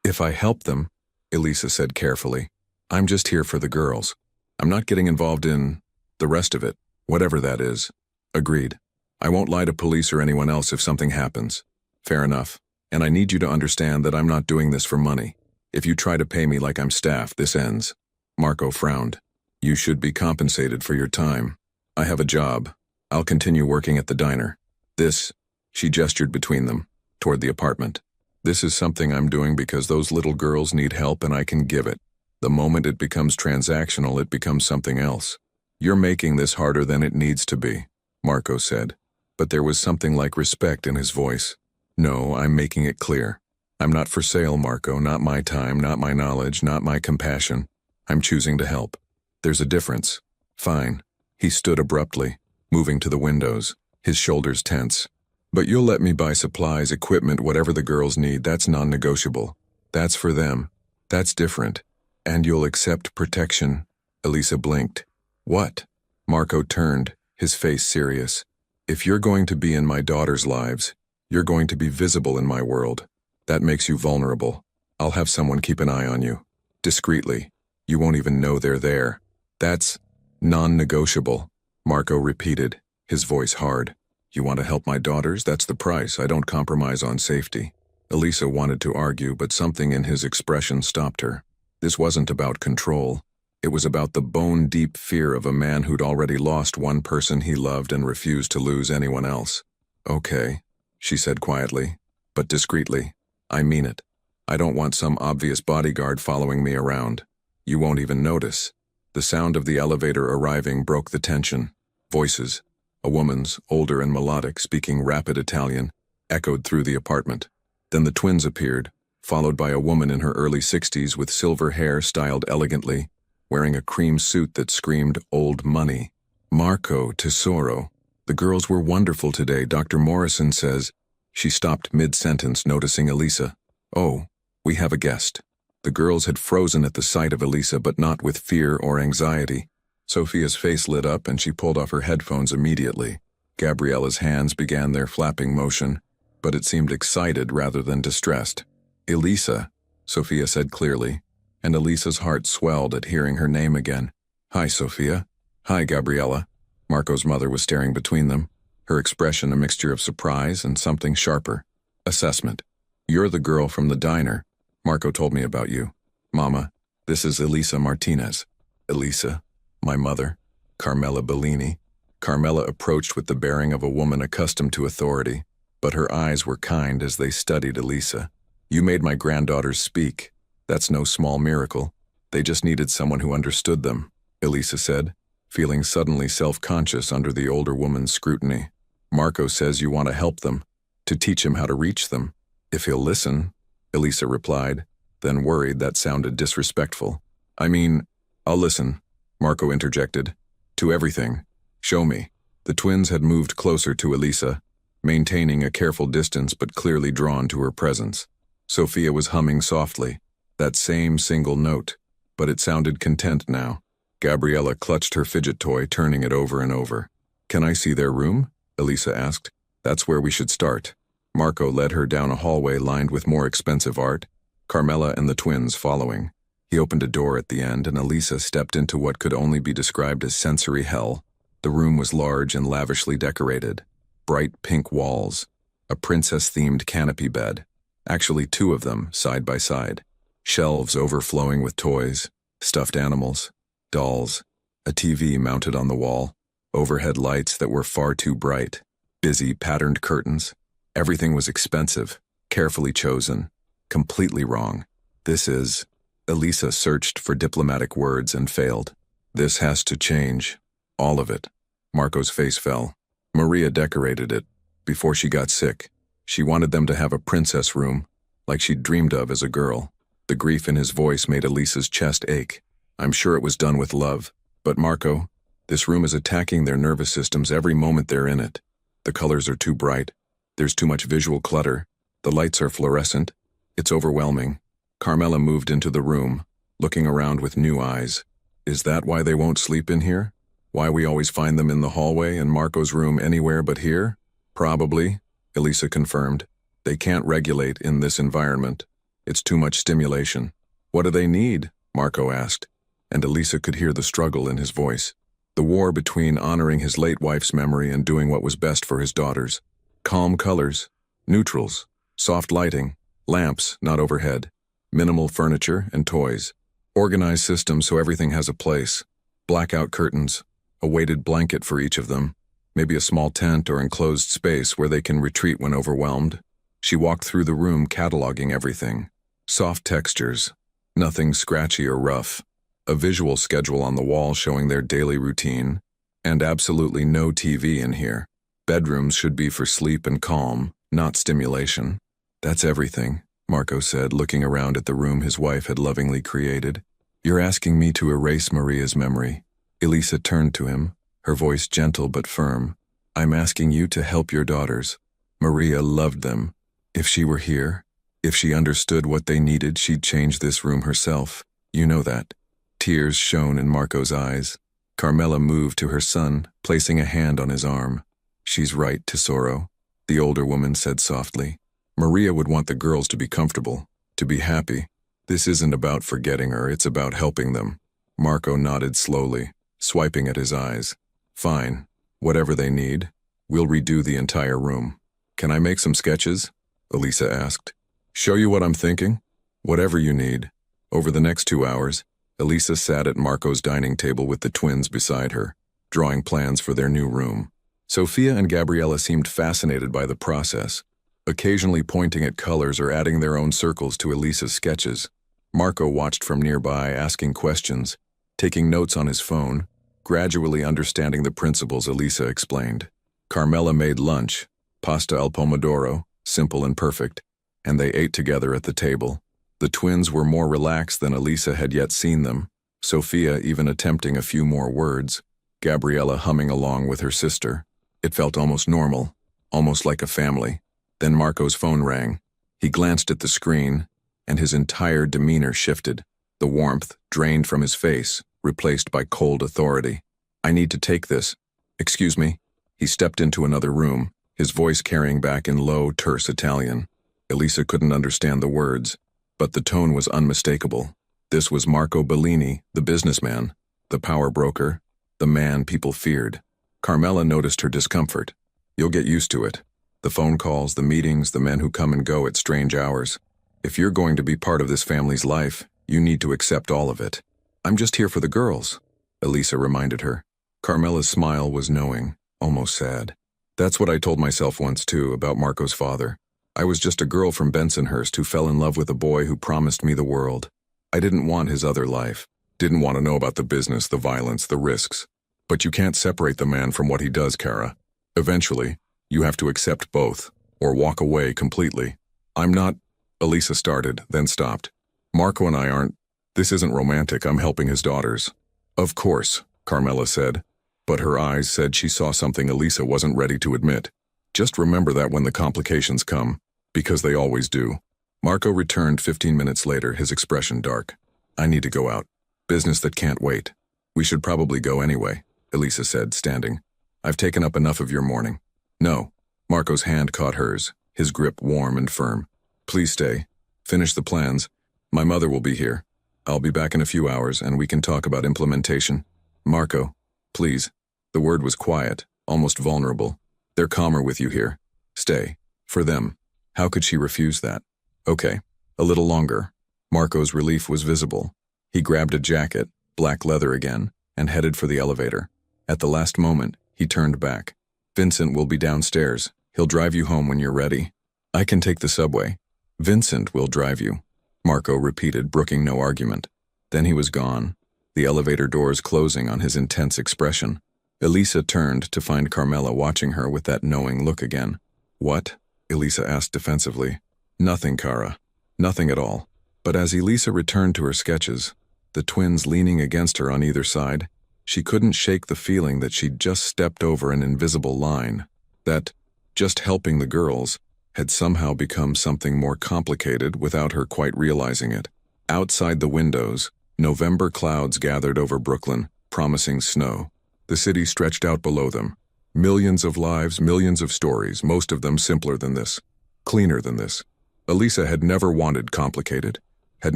If I help them, Elisa said carefully, I'm just here for the girls. I'm not getting involved in the rest of it, whatever that is. Agreed. I won't lie to police or anyone else if something happens. Fair enough. And I need you to understand that I'm not doing this for money. If you try to pay me like I'm staff, this ends. Marco frowned. You should be compensated for your time. I have a job. I'll continue working at the diner. This, she gestured between them, toward the apartment. This is something I'm doing because those little girls need help and I can give it. The moment it becomes transactional, it becomes something else. You're making this harder than it needs to be, Marco said. But there was something like respect in his voice. No, I'm making it clear. I'm not for sale, Marco, not my time, not my knowledge, not my compassion. I'm choosing to help. There's a difference. Fine. He stood abruptly, moving to the windows, his shoulders tense. But you'll let me buy supplies, equipment, whatever the girls need. That's non-negotiable. That's for them. That's different. And you'll accept protection. Elisa blinked. What? Marco turned, his face serious. If you're going to be in my daughters' lives, you're going to be visible in my world. That makes you vulnerable. I'll have someone keep an eye on you. Discreetly. You won't even know they're there. That's non-negotiable, Marco repeated, his voice hard. You want to help my daughters? That's the price. I don't compromise on safety. Elisa wanted to argue, but something in his expression stopped her. This wasn't about control. It was about the bone-deep fear of a man who'd already lost one person he loved and refused to lose anyone else. Okay, she said quietly, but discreetly. I mean it. I don't want some obvious bodyguard following me around. You won't even notice. The sound of the elevator arriving broke the tension. Voices, a woman's, older and melodic, speaking rapid Italian, echoed through the apartment. Then the twins appeared, followed by a woman in her early 60s with silver hair styled elegantly, wearing a cream suit that screamed old money. Marco, Tesoro. The girls were wonderful today, Dr. Morrison says. She stopped mid-sentence, noticing Elisa. Oh, we have a guest. The girls had frozen at the sight of Elisa, but not with fear or anxiety. Sophia's face lit up and she pulled off her headphones immediately. Gabriella's hands began their flapping motion, but it seemed excited rather than distressed. Elisa, Sophia said clearly, and Elisa's heart swelled at hearing her name again. Hi, Sophia. Hi, Gabriella. Marco's mother was staring between them, her expression a mixture of surprise and something sharper. Assessment. You're the girl from the diner. Marco told me about you. Mama, this is Elisa Martinez. Elisa, my mother, Carmela Bellini. Carmela approached with the bearing of a woman accustomed to authority, but her eyes were kind as they studied Elisa. You made my granddaughters speak. That's no small miracle. They just needed someone who understood them, Elisa said, feeling suddenly self-conscious under the older woman's scrutiny. Marco says you want to help them, to teach him how to reach them. If he'll listen, Elisa replied, then worried that sounded disrespectful. I mean, I'll listen, Marco interjected. To everything. Show me. The twins had moved closer to Elisa, maintaining a careful distance but clearly drawn to her presence. Sophia was humming softly, that same single note, but it sounded content now. Gabriella clutched her fidget toy, turning it over and over. Can I see their room? Elisa asked. That's where we should start. Marco led her down a hallway lined with more expensive art, Carmela and the twins following. He opened a door at the end and Elisa stepped into what could only be described as sensory hell. The room was large and lavishly decorated. Bright pink walls, a princess-themed canopy bed, Actually, two of them, side by side. Shelves overflowing with toys, stuffed animals, dolls, a TV mounted on the wall, overhead lights that were far too bright, busy patterned curtains. Everything was expensive, carefully chosen, completely wrong. This is... Elisa searched for diplomatic words and failed. This has to change. All of it. Marco's face fell. Maria decorated it. Before she got sick, she wanted them to have a princess room, like she'd dreamed of as a girl. The grief in his voice made Elisa's chest ache. I'm sure it was done with love. But Marco, this room is attacking their nervous systems every moment they're in it. The colors are too bright. There's too much visual clutter. The lights are fluorescent. It's overwhelming. Carmela moved into the room, looking around with new eyes. Is that why they won't sleep in here? Why we always find them in the hallway and Marco's room anywhere but here? Probably, Elisa confirmed. They can't regulate in this environment. It's too much stimulation. What do they need? Marco asked, and Elisa could hear the struggle in his voice. The war between honoring his late wife's memory and doing what was best for his daughters. Calm colors, neutrals, soft lighting, lamps, not overhead. Minimal furniture and toys. Organized systems so everything has a place. Blackout curtains. A weighted blanket for each of them. Maybe a small tent or enclosed space where they can retreat when overwhelmed. She walked through the room cataloging everything. Soft textures. Nothing scratchy or rough. A visual schedule on the wall showing their daily routine. And absolutely no TV in here. Bedrooms should be for sleep and calm, not stimulation. That's everything, Marco said, looking around at the room his wife had lovingly created. You're asking me to erase Maria's memory. Elisa turned to him, her voice gentle but firm. I'm asking you to help your daughters. Maria loved them. If she were here, if she understood what they needed, she'd change this room herself. You know that. Tears shone in Marco's eyes. Carmela moved to her son, placing a hand on his arm. She's right, Tesoro, the older woman said softly. Maria would want the girls to be comfortable, to be happy. This isn't about forgetting her, it's about helping them. Marco nodded slowly, swiping at his eyes. Fine, whatever they need. We'll redo the entire room. Can I make some sketches? Elisa asked. Show you what I'm thinking? Whatever you need. Over the next 2 hours, Elisa sat at Marco's dining table with the twins beside her, drawing plans for their new room. Sophia and Gabriella seemed fascinated by the process, occasionally pointing at colors or adding their own circles to Elisa's sketches. Marco watched from nearby, asking questions, taking notes on his phone, gradually understanding the principles Elisa explained. Carmela made lunch, pasta al pomodoro, simple and perfect, and they ate together at the table. The twins were more relaxed than Elisa had yet seen them, Sophia even attempting a few more words, Gabriella humming along with her sister. It felt almost normal, almost like a family. Then Marco's phone rang. He glanced at the screen, and his entire demeanor shifted. The warmth drained from his face, replaced by cold authority. I need to take this. Excuse me. He stepped into another room, his voice carrying back in low, terse Italian. Elisa couldn't understand the words, but the tone was unmistakable. This was Marco Bellini, the businessman, the power broker, the man people feared. Carmela noticed her discomfort. You'll get used to it. The phone calls, the meetings, the men who come and go at strange hours. If you're going to be part of this family's life, you need to accept all of it. I'm just here for the girls, Elisa reminded her. Carmela's smile was knowing, almost sad. That's what I told myself once too, about Marco's father. I was just a girl from Bensonhurst who fell in love with a boy who promised me the world. I didn't want his other life. Didn't want to know about the business, the violence, the risks. But you can't separate the man from what he does, Kara. Eventually, you have to accept both, or walk away completely. I'm not... Elisa started, then stopped. Marco and I aren't... This isn't romantic, I'm helping his daughters. Of course, Carmela said, but her eyes said she saw something Elisa wasn't ready to admit. Just remember that when the complications come, because they always do. Marco returned 15 minutes later, his expression dark. I need to go out. Business that can't wait. We should probably go anyway, Elisa said, standing. I've taken up enough of your morning. No. Marco's hand caught hers, his grip warm and firm. Please stay. Finish the plans. My mother will be here. I'll be back in a few hours and we can talk about implementation. Marco, please. The word was quiet, almost vulnerable. They're calmer with you here. Stay. For them. How could she refuse that? Okay, a little longer. Marco's relief was visible. He grabbed a jacket, black leather again, and headed for the elevator. At the last moment, he turned back. Vincent will be downstairs. He'll drive you home when you're ready. I can take the subway. Vincent will drive you, Marco repeated, brooking no argument. Then he was gone, the elevator doors closing on his intense expression. Elisa turned to find Carmela watching her with that knowing look again. What? Elisa asked defensively. Nothing, Cara. Nothing at all. But as Elisa returned to her sketches, the twins leaning against her on either side, she couldn't shake the feeling that she'd just stepped over an invisible line, that, just helping the girls, had somehow become something more complicated without her quite realizing it. Outside the windows, November clouds gathered over Brooklyn, promising snow. The city stretched out below them. Millions of lives, millions of stories, most of them simpler than this, cleaner than this. Elisa had never wanted complicated, had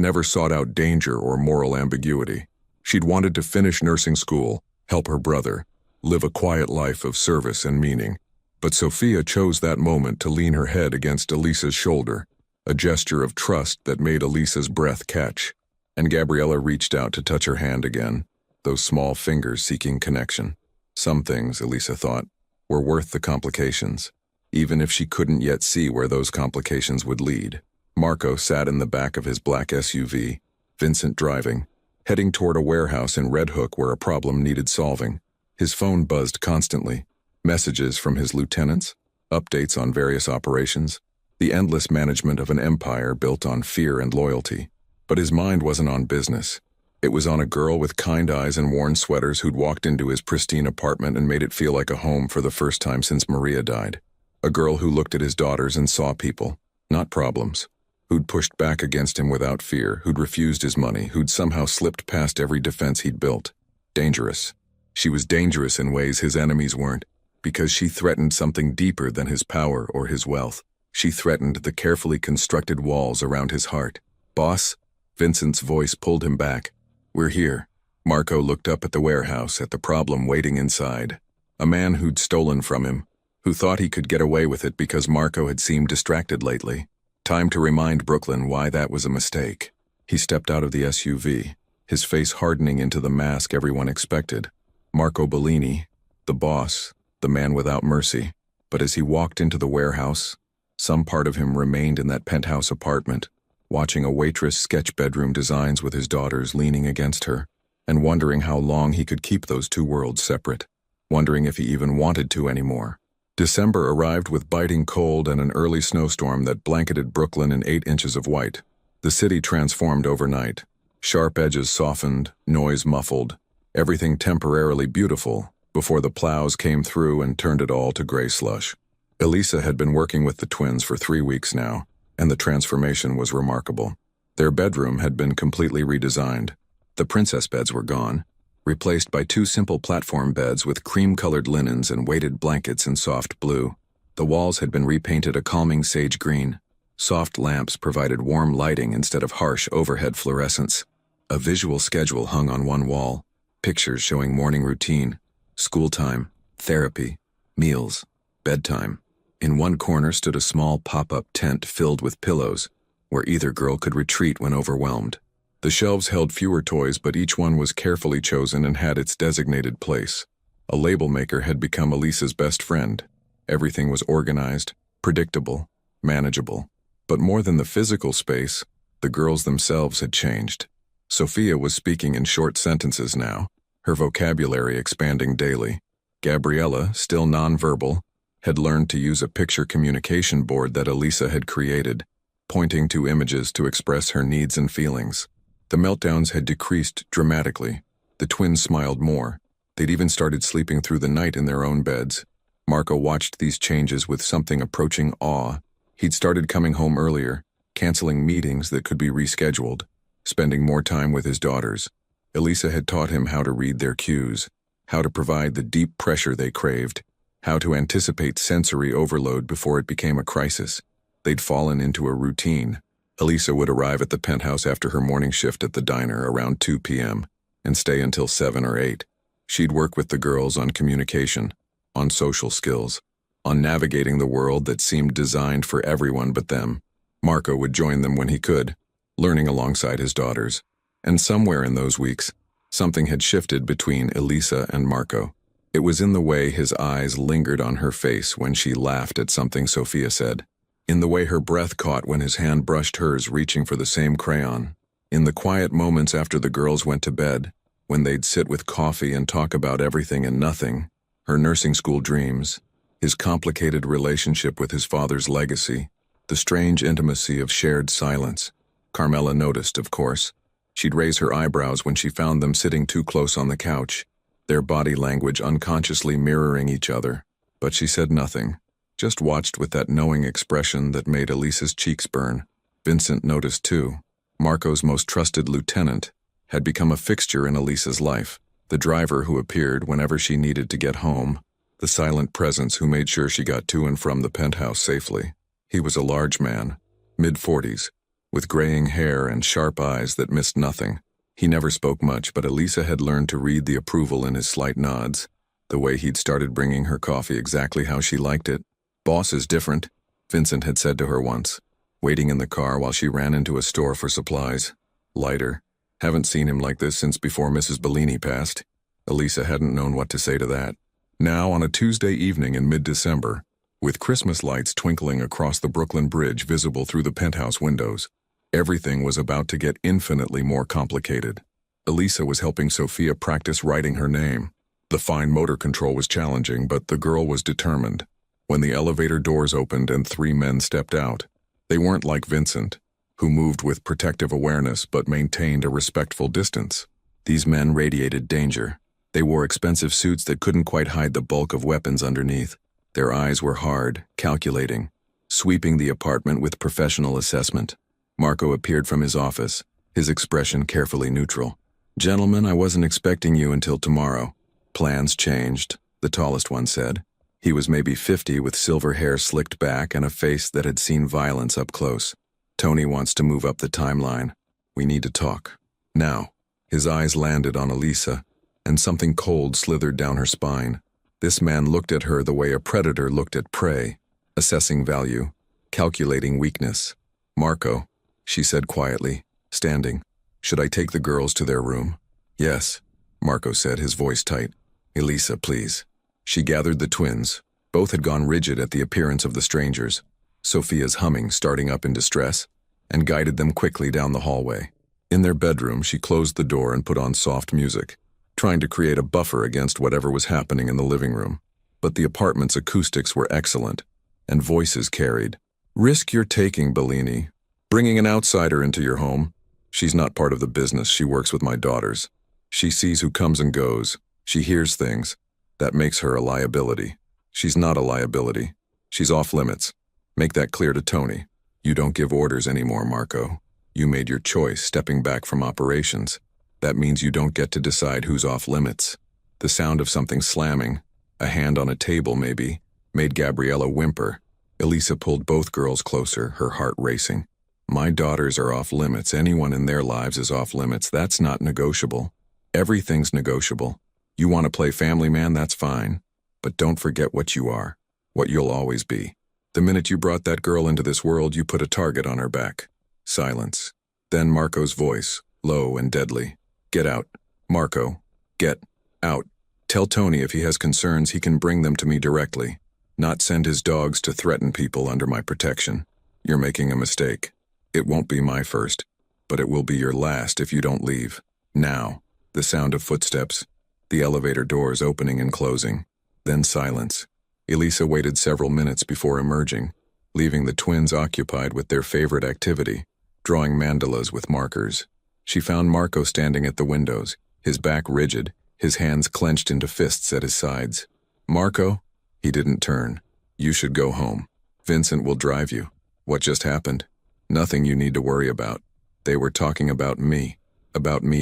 never sought out danger or moral ambiguity. She'd wanted to finish nursing school, help her brother, live a quiet life of service and meaning. But Sophia chose that moment to lean her head against Elisa's shoulder, a gesture of trust that made Elisa's breath catch. And Gabriella reached out to touch her hand again, those small fingers seeking connection. Some things, Elisa thought, were worth the complications, even if she couldn't yet see where those complications would lead. Marco sat in the back of his black SUV, Vincent driving, heading toward a warehouse in Red Hook where a problem needed solving. His phone buzzed constantly. Messages from his lieutenants, updates on various operations, the endless management of an empire built on fear and loyalty. But his mind wasn't on business. It was on a girl with kind eyes and worn sweaters who'd walked into his pristine apartment and made it feel like a home for the first time since Maria died. A girl who looked at his daughters and saw people, not problems. Who'd pushed back against him without fear, who'd refused his money, who'd somehow slipped past every defense he'd built. Dangerous. She was dangerous in ways his enemies weren't, because she threatened something deeper than his power or his wealth. She threatened the carefully constructed walls around his heart. Boss? Vincent's voice pulled him back. We're here. Marco looked up at the warehouse, at the problem waiting inside. A man who'd stolen from him, who thought he could get away with it because Marco had seemed distracted lately. Time to remind Brooklyn why that was a mistake. He stepped out of the SUV, his face hardening into the mask everyone expected. Marco Bellini, the boss, the man without mercy. But as he walked into the warehouse, some part of him remained in that penthouse apartment, watching a Waitress sketch bedroom designs with his daughters leaning against her, and wondering how long he could keep those two worlds separate, wondering if he even wanted to anymore. December arrived with biting cold and an early snowstorm that blanketed Brooklyn in 8 inches of white. The city transformed overnight. Sharp edges softened, noise muffled, everything temporarily beautiful, before the plows came through and turned it all to gray slush. Elisa had been working with the twins for 3 weeks now, and the transformation was remarkable. Their bedroom had been completely redesigned. The princess beds were gone, replaced by 2 simple platform beds with cream-colored linens and weighted blankets in soft blue. The walls had been repainted a calming sage green. Soft lamps provided warm lighting instead of harsh overhead fluorescence. A visual schedule hung on one wall, pictures showing morning routine, school time, therapy, meals, bedtime. In one corner stood a small pop-up tent filled with pillows, where either girl could retreat when overwhelmed. The shelves held fewer toys, but each one was carefully chosen and had its designated place. A label maker had become Elisa's best friend. Everything was organized, predictable, manageable. But more than the physical space, the girls themselves had changed. Sophia was speaking in short sentences now, her vocabulary expanding daily. Gabriella, still nonverbal, had learned to use a picture communication board that Elisa had created, pointing to images to express her needs and feelings. The meltdowns had decreased dramatically. The twins smiled more. They'd even started sleeping through the night in their own beds. Marco watched these changes with something approaching awe. He'd started coming home earlier, canceling meetings that could be rescheduled, spending more time with his daughters. Elisa had taught him how to read their cues, how to provide the deep pressure they craved, how to anticipate sensory overload before it became a crisis. They'd fallen into a routine. Elisa would arrive at the penthouse after her morning shift at the diner around 2 p.m. and stay until 7 or 8. She'd work with the girls on communication, on social skills, on navigating the world that seemed designed for everyone but them. Marco would join them when he could, learning alongside his daughters. And somewhere in those weeks, something had shifted between Elisa and Marco. It was in the way his eyes lingered on her face when she laughed at something Sophia said, in the way her breath caught when his hand brushed hers reaching for the same crayon, in the quiet moments after the girls went to bed, when they'd sit with coffee and talk about everything and nothing, her nursing school dreams, his complicated relationship with his father's legacy, the strange intimacy of shared silence. Carmela noticed, of course. She'd raise her eyebrows when she found them sitting too close on the couch, their body language unconsciously mirroring each other. But she said nothing, just watched with that knowing expression that made Elisa's cheeks burn. Vincent noticed too. Marco's most trusted lieutenant had become a fixture in Elisa's life, the driver who appeared whenever she needed to get home, the silent presence who made sure she got to and from the penthouse safely. He was a large man, mid-40s, with graying hair and sharp eyes that missed nothing. He never spoke much, but Elisa had learned to read the approval in his slight nods, the way he'd started bringing her coffee exactly how she liked it. "Boss is different," Vincent had said to her once, waiting in the car while she ran into a store for supplies. "Lighter. Haven't seen him like this since before Mrs. Bellini passed." Elisa hadn't known what to say to that. Now, on a Tuesday evening in mid-December, with Christmas lights twinkling across the Brooklyn Bridge visible through the penthouse windows, everything was about to get infinitely more complicated. Elisa was helping Sophia practice writing her name. The fine motor control was challenging, but the girl was determined. When the elevator doors opened and 3 men stepped out, they weren't like Vincent, who moved with protective awareness but maintained a respectful distance. These men radiated danger. They wore expensive suits that couldn't quite hide the bulk of weapons underneath. Their eyes were hard, calculating, sweeping the apartment with professional assessment. Marco appeared from his office, his expression carefully neutral. "Gentlemen, I wasn't expecting you until tomorrow." "Plans changed," the tallest one said. He was maybe 50 with silver hair slicked back and a face that had seen violence up close. "Tony wants to move up the timeline. We need to talk. Now." His eyes landed on Elisa, and something cold slithered down her spine. This man looked at her the way a predator looked at prey, assessing value, calculating weakness. "Marco," she said quietly, standing. "Should I take the girls to their room?" "Yes," Marco said, his voice tight. "Elisa, please." She gathered the twins. Both had gone rigid at the appearance of the strangers, Sophia's humming starting up in distress, and guided them quickly down the hallway. In their bedroom, she closed the door and put on soft music, trying to create a buffer against whatever was happening in the living room. But the apartment's acoustics were excellent, and voices carried. "Risk you're taking, Bellini. Bringing an outsider into your home. She's not part of the business. She works with my daughters. She sees who comes and goes. She hears things. That makes her a liability. She's not a liability. She's off limits. Make that clear to Tony. You don't give orders anymore, Marco. You made your choice, stepping back from operations. That means you don't get to decide who's off limits." The sound of something slamming, a hand on a table maybe, made Gabriella whimper. Elisa pulled both girls closer, her heart racing. "My daughters are off limits. Anyone in their lives is off limits. That's not negotiable. Everything's negotiable. You want to play family man, that's fine. But don't forget what you are, what you'll always be. The minute you brought that girl into this world, you put a target on her back." Silence. Then Marco's voice, low and deadly. "Get out. Marco, get out. Tell Tony if he has concerns he can bring them to me directly, not send his dogs to threaten people under my protection. You're making a mistake. It won't be my first, but it will be your last if you don't leave. Now." The sound of footsteps, the elevator doors opening and closing, then silence. Elisa waited several minutes before emerging, leaving the twins occupied with their favorite activity, drawing mandalas with markers. She found Marco standing at the windows, his back rigid, his hands clenched into fists at his sides. "Marco?" He didn't turn. "You should go home. Vincent will drive you." "What just happened?" "Nothing you need to worry about. They were talking about me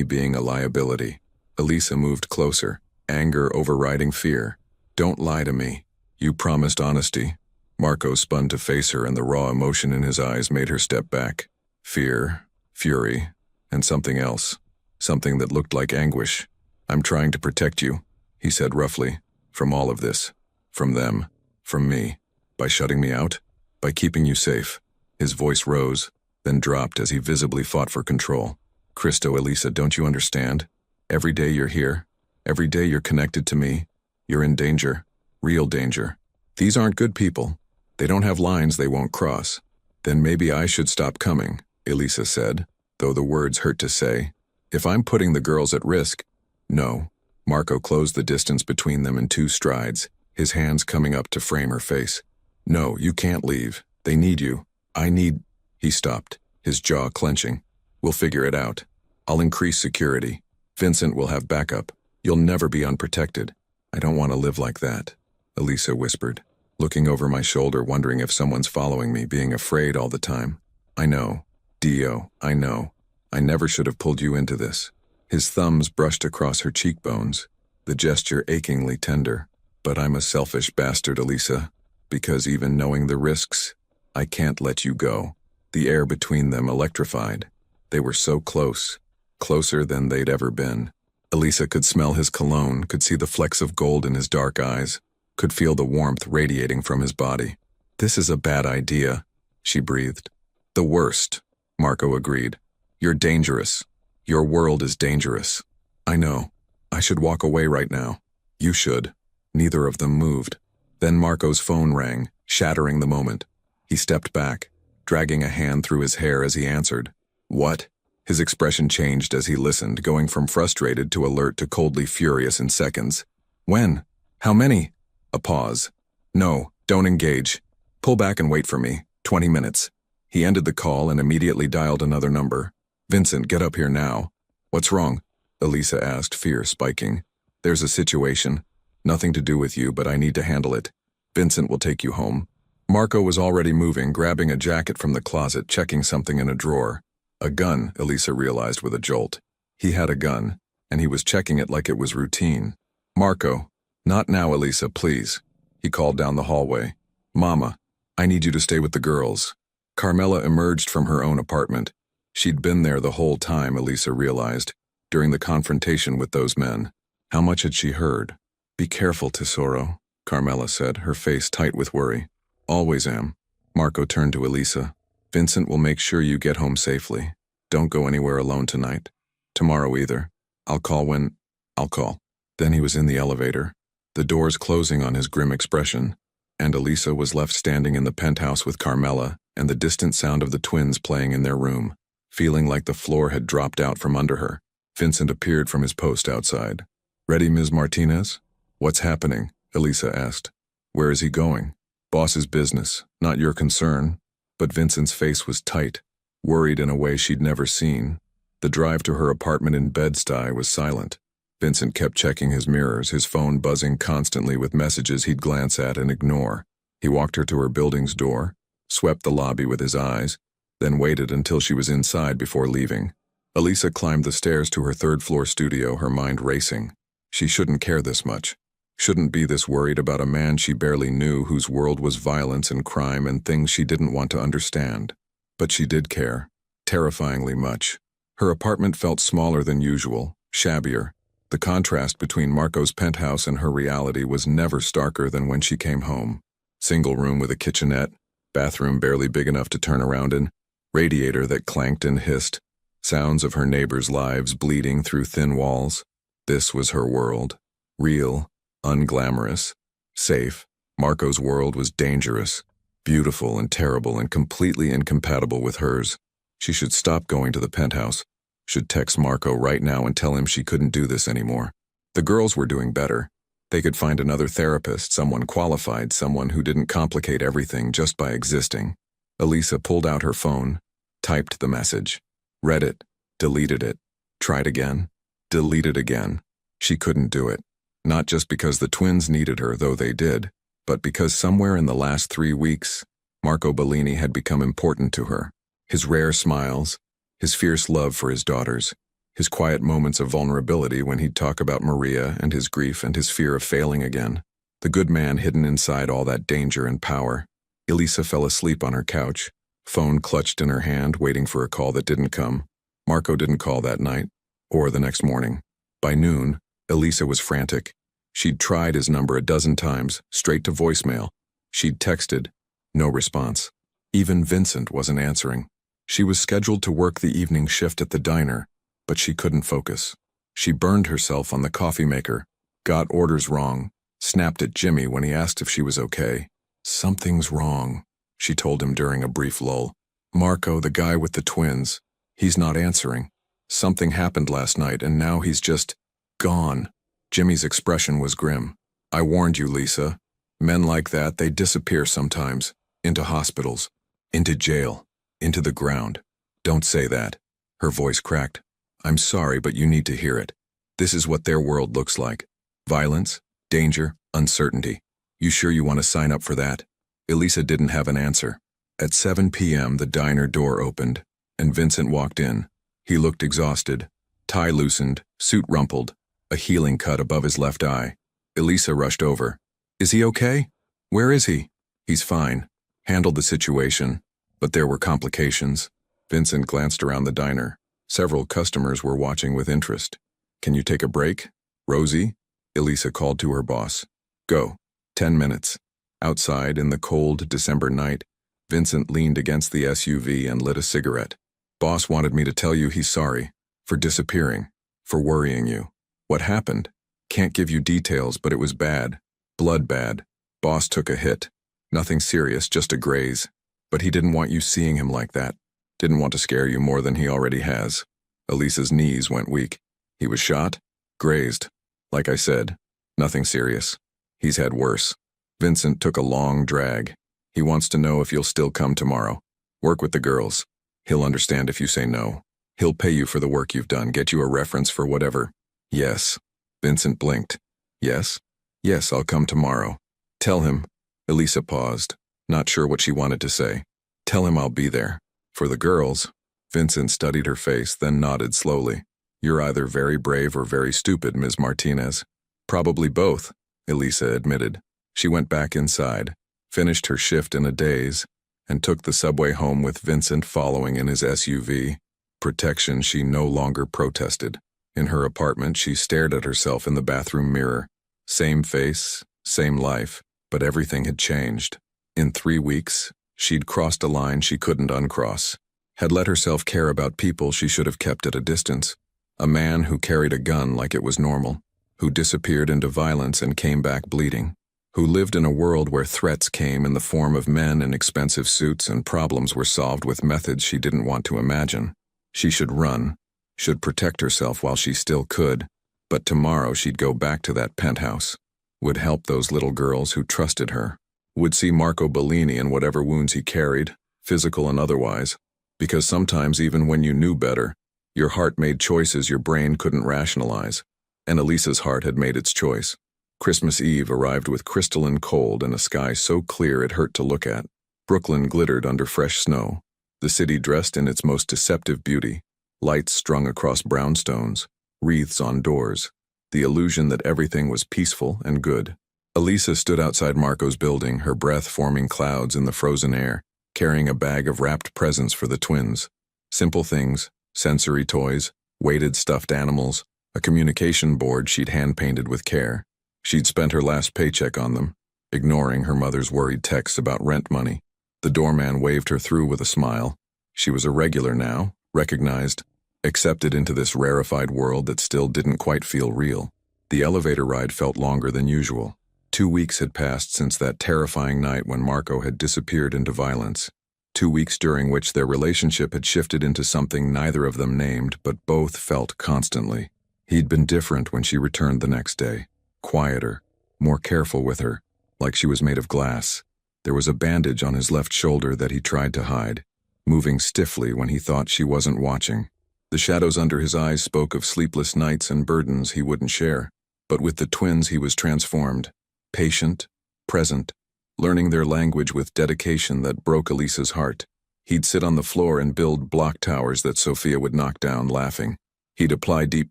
being a liability." Elisa moved closer, anger overriding fear. "Don't lie to me. You promised honesty." Marco spun to face her, and the raw emotion in his eyes made her step back. Fear, fury, and something else. Something that looked like anguish. "I'm trying to protect you," he said roughly. "From all of this. From them. From me. By shutting me out. By keeping you safe. His voice rose, then dropped as he visibly fought for control. Christo, Elisa, don't you understand? Every day you're here. Every day you're connected to me. You're in danger. Real danger. These aren't good people. They don't have lines they won't cross. Then maybe I should stop coming, Elisa said, though the words hurt to say. If I'm putting the girls at risk. No. Marco closed the distance between them in 2 strides, his hands coming up to frame her face. No, you can't leave. They need you. I need... He stopped, his jaw clenching. We'll figure it out. I'll increase security. Vincent will have backup. You'll never be unprotected. I don't want to live like that, Elisa whispered, looking over my shoulder, wondering if someone's following me, being afraid all the time. I know. Dio, I know. I never should have pulled you into this. His thumbs brushed across her cheekbones, the gesture achingly tender. But I'm a selfish bastard, Elisa, because even knowing the risks, I can't let you go. The air between them electrified. They were so close, closer than they'd ever been. Elisa could smell his cologne, could see the flecks of gold in his dark eyes, could feel the warmth radiating from his body. This is a bad idea, she breathed. The worst, Marco agreed. You're dangerous. Your world is dangerous. I know. I should walk away right now. You should. Neither of them moved. Then Marco's phone rang, shattering the moment. He stepped back, dragging a hand through his hair as he answered. What? His expression changed as he listened, going from frustrated to alert to coldly furious in seconds. When? How many? A pause. No, don't engage. Pull back and wait for me. 20 minutes. He ended the call and immediately dialed another number. Vincent, get up here now. What's wrong? Elisa asked, fear spiking. There's a situation. Nothing to do with you, but I need to handle it. Vincent will take you home. Marco was already moving, grabbing a jacket from the closet, checking something in a drawer. A gun, Elisa realized with a jolt. He had a gun, and he was checking it like it was routine. Marco, not now, Elisa, please. He called down the hallway. Mama, I need you to stay with the girls. Carmela emerged from her own apartment. She'd been there the whole time, Elisa realized, during the confrontation with those men. How much had she heard? Be careful, Tesoro, Carmela said, her face tight with worry. Always am. Marco turned to Elisa. Vincent will make sure you get home safely. Don't go anywhere alone tonight. Tomorrow either. I'll call. Then he was in the elevator, the doors closing on his grim expression, and Elisa was left standing in the penthouse with Carmela and the distant sound of the twins playing in their room. Feeling like the floor had dropped out from under her, Vincent appeared from his post outside. Ready, Ms. Martinez? What's happening? Elisa asked. Where is he going? Boss's business, not your concern. But Vincent's face was tight, worried in a way she'd never seen. The drive to her apartment in Bed-Stuy was silent. Vincent kept checking his mirrors, his phone buzzing constantly with messages he'd glance at and ignore. He walked her to her building's door, swept the lobby with his eyes, then waited until she was inside before leaving. Elisa climbed the stairs to her 3rd-floor studio, her mind racing. She shouldn't care this much. Shouldn't be this worried about a man she barely knew, whose world was violence and crime and things she didn't want to understand. But she did care, terrifyingly much. Her apartment felt smaller than usual, shabbier. The contrast between Marco's penthouse and her reality was never starker than when she came home. Single room with a kitchenette, bathroom barely big enough to turn around in, radiator that clanked and hissed, sounds of her neighbors' lives bleeding through thin walls. This was her world. Real, unglamorous, safe. Marco's world was dangerous, beautiful and terrible and completely incompatible with hers. She should stop going to the penthouse. Should text Marco right now and tell him she couldn't do this anymore. The girls were doing better. They could find another therapist, someone qualified, someone who didn't complicate everything just by existing. Elisa pulled out her phone, typed the message, read it, deleted it, tried again, deleted again. She couldn't do it. Not just because the twins needed her, though they did, but because somewhere in the last 3 weeks, Marco Bellini had become important to her. His rare smiles, his fierce love for his daughters, his quiet moments of vulnerability when he'd talk about Maria and his grief and his fear of failing again. The good man hidden inside all that danger and power. Elisa fell asleep on her couch, phone clutched in her hand, waiting for a call that didn't come. Marco didn't call that night, or the next morning. By noon, Elisa was frantic. She'd tried his number a dozen times, straight to voicemail. She'd texted, no response. Even Vincent wasn't answering. She was scheduled to work the evening shift at the diner, but she couldn't focus. She burned herself on the coffee maker, got orders wrong, snapped at Jimmy when he asked if she was okay. "Something's wrong," she told him during a brief lull. "Marco, the guy with the twins, he's not answering. Something happened last night and now he's just gone." Jimmy's expression was grim. "I warned you, Lisa. Men like that, they disappear sometimes. Into hospitals. Into jail. Into the ground. Don't say that." Her voice cracked. "I'm sorry, but you need to hear it. This is what their world looks like. Violence, danger, uncertainty. You sure you want to sign up for that?" Elisa didn't have an answer. At 7 p.m., the diner door opened, and Vincent walked in. He looked exhausted. Tie loosened, suit rumpled, a healing cut above his left eye. Elisa rushed over. "Is he okay? Where is he?" "He's fine. Handled the situation, but there were complications." Vincent glanced around the diner. Several customers were watching with interest. "Can you take a break? Rosie?" Elisa called to her boss. "Go. 10 minutes." Outside, in the cold December night, Vincent leaned against the SUV and lit a cigarette. "Boss wanted me to tell you he's sorry. For disappearing. For worrying you. What happened? Can't give you details, but it was bad. Blood bad. Boss took a hit. Nothing serious, just a graze. But he didn't want you seeing him like that. Didn't want to scare you more than he already has." Elisa's knees went weak. "He was shot? Grazed. Like I said, nothing serious. He's had worse." Vincent took a long drag. "He wants to know if you'll still come tomorrow. Work with the girls. He'll understand if you say no. He'll pay you for the work you've done, get you a reference for whatever." "Yes." Vincent blinked. "Yes? Yes, I'll come tomorrow. Tell him." Elisa paused, not sure what she wanted to say. "Tell him I'll be there. For the girls." Vincent studied her face, then nodded slowly. "You're either very brave or very stupid, Ms. Martinez." "Probably both," Elisa admitted. She went back inside, finished her shift in a daze, and took the subway home with Vincent following in his SUV. Protection she no longer protested. In her apartment, she stared at herself in the bathroom mirror. Same face, same life, but everything had changed. In 3 weeks, she'd crossed a line she couldn't uncross. Had let herself care about people she should have kept at a distance. A man who carried a gun like it was normal. Who disappeared into violence and came back bleeding. Who lived in a world where threats came in the form of men in expensive suits and problems were solved with methods she didn't want to imagine. She should run, should protect herself while she still could, but tomorrow she'd go back to that penthouse. Would help those little girls who trusted her. Would see Marco Bellini and whatever wounds he carried, physical and otherwise, because sometimes even when you knew better, your heart made choices your brain couldn't rationalize, and Elisa's heart had made its choice. Christmas Eve arrived with crystalline cold and a sky so clear it hurt to look at. Brooklyn glittered under fresh snow, the city dressed in its most deceptive beauty, lights strung across brownstones, wreaths on doors, the illusion that everything was peaceful and good. Elisa stood outside Marco's building, her breath forming clouds in the frozen air, carrying a bag of wrapped presents for the twins. Simple things, sensory toys, weighted stuffed animals, a communication board she'd hand-painted with care. She'd spent her last paycheck on them, ignoring her mother's worried texts about rent money. The doorman waved her through with a smile. She was a regular now, recognized, accepted into this rarefied world that still didn't quite feel real. The elevator ride felt longer than usual. 2 weeks had passed since that terrifying night when Marco had disappeared into violence. 2 weeks during which their relationship had shifted into something neither of them named, but both felt constantly. He'd been different when she returned the next day. Quieter, more careful with her, like she was made of glass. There was a bandage on his left shoulder that he tried to hide, moving stiffly when he thought she wasn't watching. The shadows under his eyes spoke of sleepless nights and burdens he wouldn't share. But with the twins he was transformed, patient, present, learning their language with dedication that broke Elisa's heart. He'd sit on the floor and build block towers that Sophia would knock down, laughing. He'd apply deep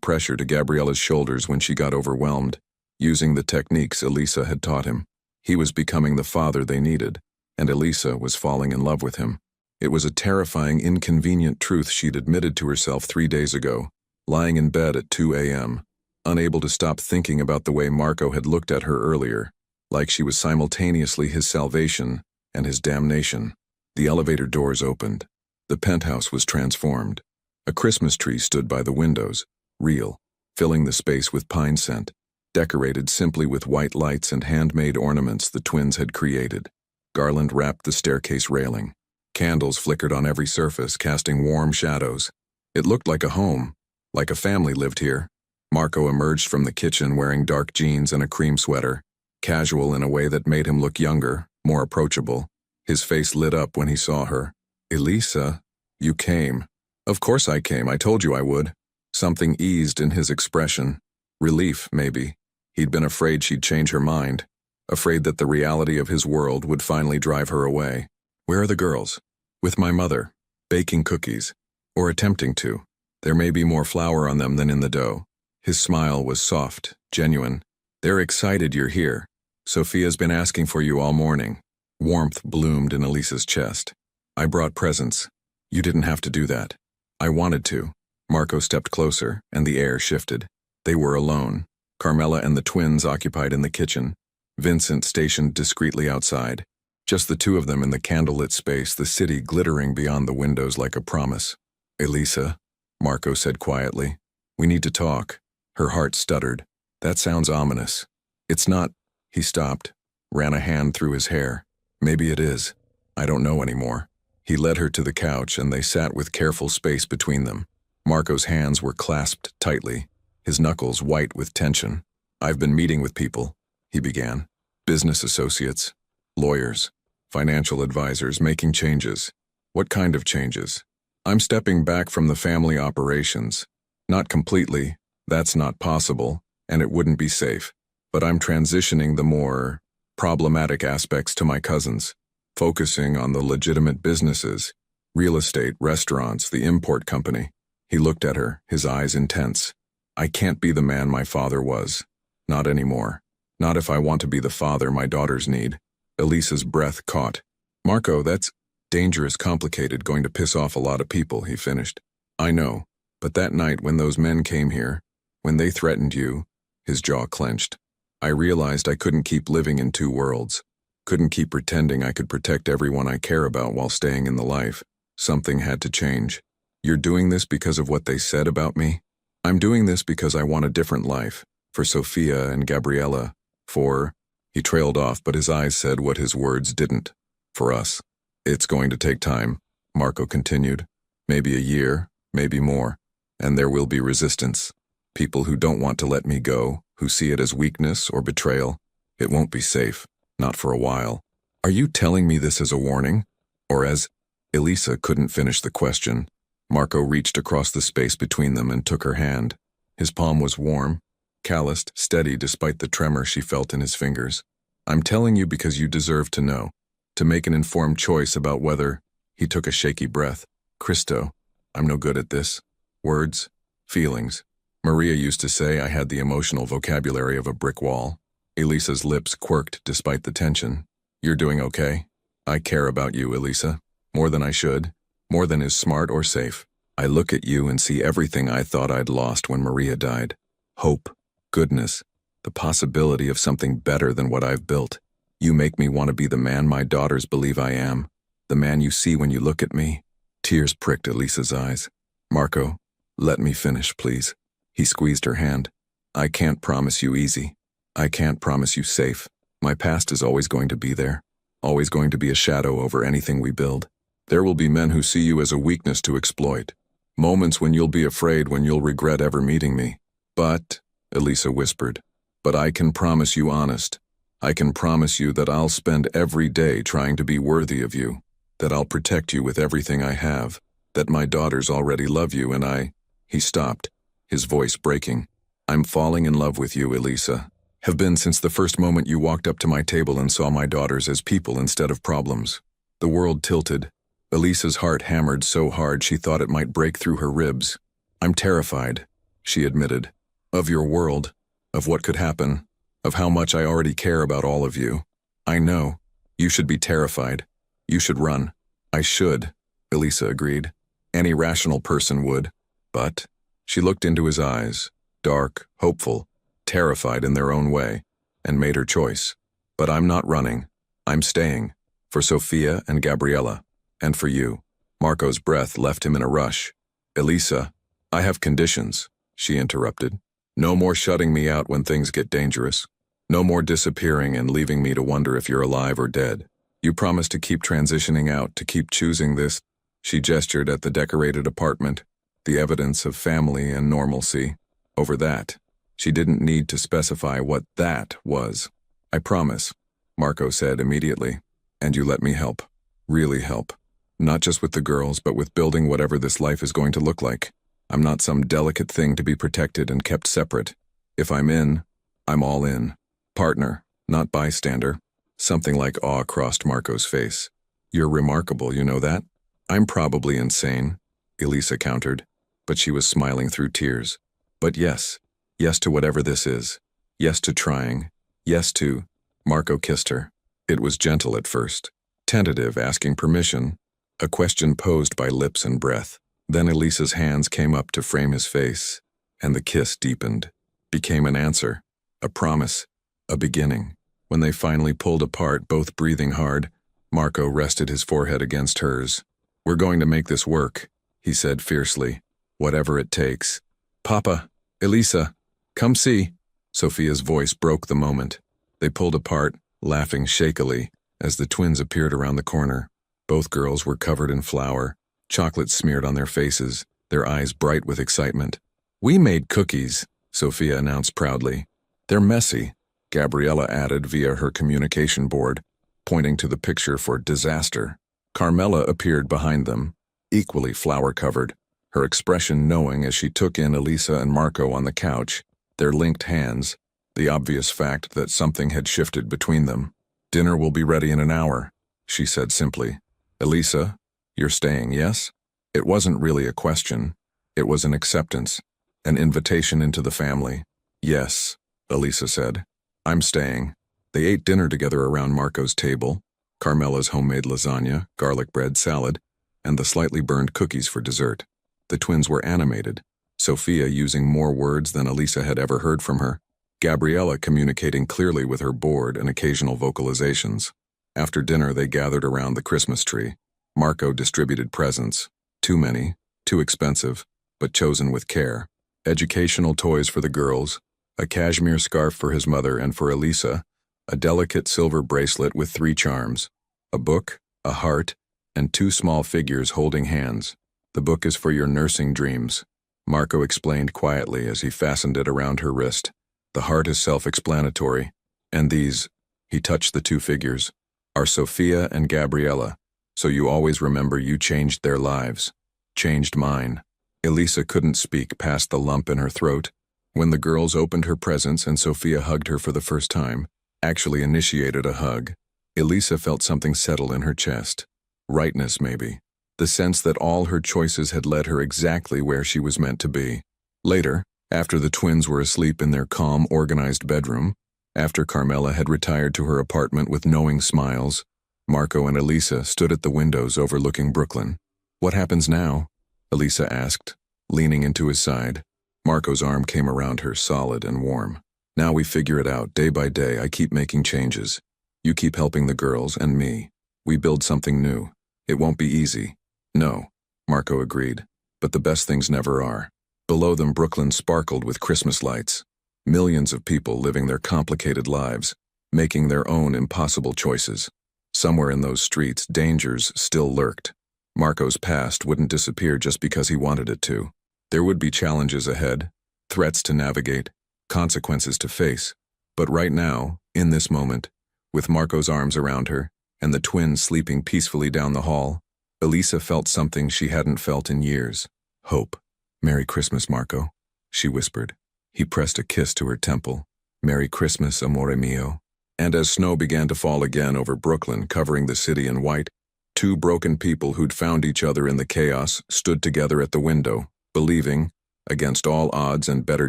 pressure to Gabriella's shoulders when she got overwhelmed, using the techniques Elisa had taught him. He was becoming the father they needed, and Elisa was falling in love with him. It was a terrifying, inconvenient truth she'd admitted to herself 3 days ago, lying in bed at 2 a.m., unable to stop thinking about the way Marco had looked at her earlier, like she was simultaneously his salvation and his damnation. The elevator doors opened. The penthouse was transformed. A Christmas tree stood by the windows, real, filling the space with pine scent, decorated simply with white lights and handmade ornaments the twins had created. Garland wrapped the staircase railing. Candles flickered on every surface, casting warm shadows. It looked like a home, like a family lived here. Marco emerged from the kitchen wearing dark jeans and a cream sweater, casual in a way that made him look younger, more approachable. His face lit up when he saw her. "Elisa, you came." "Of course I came, I told you I would." Something eased in his expression. Relief, maybe. He'd been afraid she'd change her mind, afraid that the reality of his world would finally drive her away. "Where are the girls?" "With my mother, baking cookies, or attempting to. There may be more flour on them than in the dough." His smile was soft, genuine. "They're excited you're here. Sophia's been asking for you all morning." Warmth bloomed in Elisa's chest. "I brought presents. You didn't have to do that." "I wanted to." Marco stepped closer, and the air shifted. They were alone. Carmela and the twins occupied in the kitchen. Vincent stationed discreetly outside. Just the two of them in the candlelit space, the city glittering beyond the windows like a promise. "Elisa," Marco said quietly, "we need to talk." Her heart stuttered. "That sounds ominous." "It's not." He stopped, ran a hand through his hair. "Maybe it is. I don't know anymore." He led her to the couch, and they sat with careful space between them. Marco's hands were clasped tightly, his knuckles white with tension. "I've been meeting with people," he began. "Business associates, lawyers, financial advisors, making changes." "What kind of changes?" "I'm stepping back from the family operations. Not completely, that's not possible, and it wouldn't be safe. But I'm transitioning the more problematic aspects to my cousins, focusing on the legitimate businesses, real estate, restaurants, the import company." He looked at her, his eyes intense. "I can't be the man my father was. Not anymore. Not if I want to be the father my daughters need." Elisa's breath caught. "Marco, that's dangerous, complicated, going to piss off a lot of people," he finished. "I know, but that night when those men came here, when they threatened you," his jaw clenched, "I realized I couldn't keep living in two worlds. Couldn't keep pretending I could protect everyone I care about while staying in the life. Something had to change." "You're doing this because of what they said about me?" "I'm doing this because I want a different life. For Sophia and Gabriella. For..." He trailed off, but his eyes said what his words didn't. "For us. It's going to take time," Marco continued. "Maybe a year, maybe more. And there will be resistance. People who don't want to let me go, who see it as weakness or betrayal. It won't be safe. Not for a while." "Are you telling me this as a warning? Or as..." Elisa couldn't finish the question. Marco reached across the space between them and took her hand. His palm was warm, calloused, steady despite the tremor she felt in his fingers. "I'm telling you because you deserve to know. To make an informed choice about whether..." He took a shaky breath. "Cristo, I'm no good at this. Words, feelings. Maria used to say I had the emotional vocabulary of a brick wall." Elisa's lips quirked despite the tension. "You're doing okay? I care about you, Elisa. More than I should. More than is smart or safe. I look at you and see everything I thought I'd lost when Maria died. Hope, goodness, the possibility of something better than what I've built. You make me want to be the man my daughters believe I am. The man you see when you look at me." Tears pricked Elisa's eyes. "Marco, let me finish, please." He squeezed her hand. "I can't promise you easy. I can't promise you safe. My past is always going to be there. Always going to be a shadow over anything we build. There will be men who see you as a weakness to exploit. Moments when you'll be afraid, when you'll regret ever meeting me. But," Elisa whispered, "but I can promise you honest. I can promise you that I'll spend every day trying to be worthy of you. That I'll protect you with everything I have. That my daughters already love you and I..." He stopped, his voice breaking. "I'm falling in love with you, Elisa. Have been since the first moment you walked up to my table and saw my daughters as people instead of problems." The world tilted. Elisa's heart hammered so hard she thought it might break through her ribs. "I'm terrified," she admitted. "Of your world. Of what could happen. Of how much I already care about all of you. I know. You should be terrified. You should run." "I should," Elisa agreed. "Any rational person would. But..." She looked into his eyes, dark, hopeful, terrified in their own way, and made her choice. "But I'm not running. I'm staying. For Sophia and Gabriella." And for you. Marco's breath left him in a rush. Elisa, I have conditions, she interrupted. No more shutting me out when things get dangerous. No more disappearing and leaving me to wonder if you're alive or dead. You promise to keep transitioning out, to keep choosing this. She gestured at the decorated apartment, the evidence of family and normalcy. Over that, she didn't need to specify what that was. I promise, Marco said immediately. And you let me help. Really help. Not just with the girls, but with building whatever this life is going to look like. I'm not some delicate thing to be protected and kept separate. If I'm in, I'm all in. Partner, not bystander. Something like awe crossed Marco's face. You're remarkable, you know that? I'm probably insane, Elisa countered, but she was smiling through tears. But yes to whatever this is. Yes to trying. Yes to… Marco kissed her. It was gentle at first, tentative, asking permission, a question posed by lips and breath. Then Elisa's hands came up to frame his face, and the kiss deepened, became an answer, a promise, a beginning. When they finally pulled apart, both breathing hard, Marco rested his forehead against hers. We're going to make this work, he said fiercely, whatever it takes. Papa, Elisa, come see. Sophia's voice broke the moment. They pulled apart, laughing shakily, as the twins appeared around the corner. Both girls were covered in flour, chocolate smeared on their faces, their eyes bright with excitement. We made cookies, Sophia announced proudly. They're messy, Gabriella added via her communication board, pointing to the picture for disaster. Carmela appeared behind them, equally flour-covered, her expression knowing as she took in Elisa and Marco on the couch, their linked hands, the obvious fact that something had shifted between them. Dinner will be ready in an hour, she said simply. Elisa, you're staying, yes? It wasn't really a question. It was an acceptance, an invitation into the family. Yes, Elisa said. I'm staying. They ate dinner together around Marco's table, Carmela's homemade lasagna, garlic bread salad, and the slightly burned cookies for dessert. The twins were animated, Sophia using more words than Elisa had ever heard from her, Gabriella communicating clearly with her board and occasional vocalizations. After dinner, they gathered around the Christmas tree. Marco distributed presents. Too many, too expensive, but chosen with care. Educational toys for the girls, a cashmere scarf for his mother and for Elisa, a delicate silver bracelet with 3 charms, a book, a heart, and 2 small figures holding hands. The book is for your nursing dreams, Marco explained quietly as he fastened it around her wrist. The heart is self-explanatory, and these, he touched the 2 figures, are Sophia and Gabriella, so you always remember you changed their lives. Changed mine. Elisa couldn't speak past the lump in her throat. When the girls opened her presents and Sophia hugged her for the first time, actually initiated a hug, Elisa felt something settle in her chest. Rightness, maybe. The sense that all her choices had led her exactly where she was meant to be. Later, after the twins were asleep in their calm, organized bedroom, after Carmela had retired to her apartment with knowing smiles, Marco and Elisa stood at the windows overlooking Brooklyn. What happens now? Elisa asked, leaning into his side. Marco's arm came around her, solid and warm. Now we figure it out, day by day. I keep making changes. You keep helping the girls and me. We build something new. It won't be easy. No, Marco agreed, but the best things never are. Below them, Brooklyn sparkled with Christmas lights. Millions of people living their complicated lives, making their own impossible choices. Somewhere in those streets, dangers still lurked. Marco's past wouldn't disappear just because he wanted it to. There would be challenges ahead, threats to navigate, consequences to face. But right now, in this moment, with Marco's arms around her, and the twins sleeping peacefully down the hall, Elisa felt something she hadn't felt in years. Hope. Merry Christmas, Marco, she whispered. He pressed a kiss to her temple. Merry Christmas, amore mio. And as snow began to fall again over Brooklyn, covering the city in white, 2 broken people who'd found each other in the chaos stood together at the window, believing, against all odds and better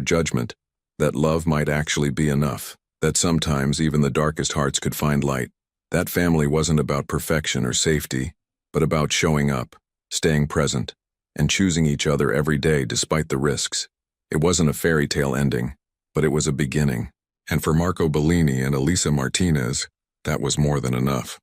judgment, that love might actually be enough, that sometimes even the darkest hearts could find light. That family wasn't about perfection or safety, but about showing up, staying present, and choosing each other every day despite the risks. It wasn't a fairy tale ending, but it was a beginning. And for Marco Bellini and Elisa Martinez, that was more than enough.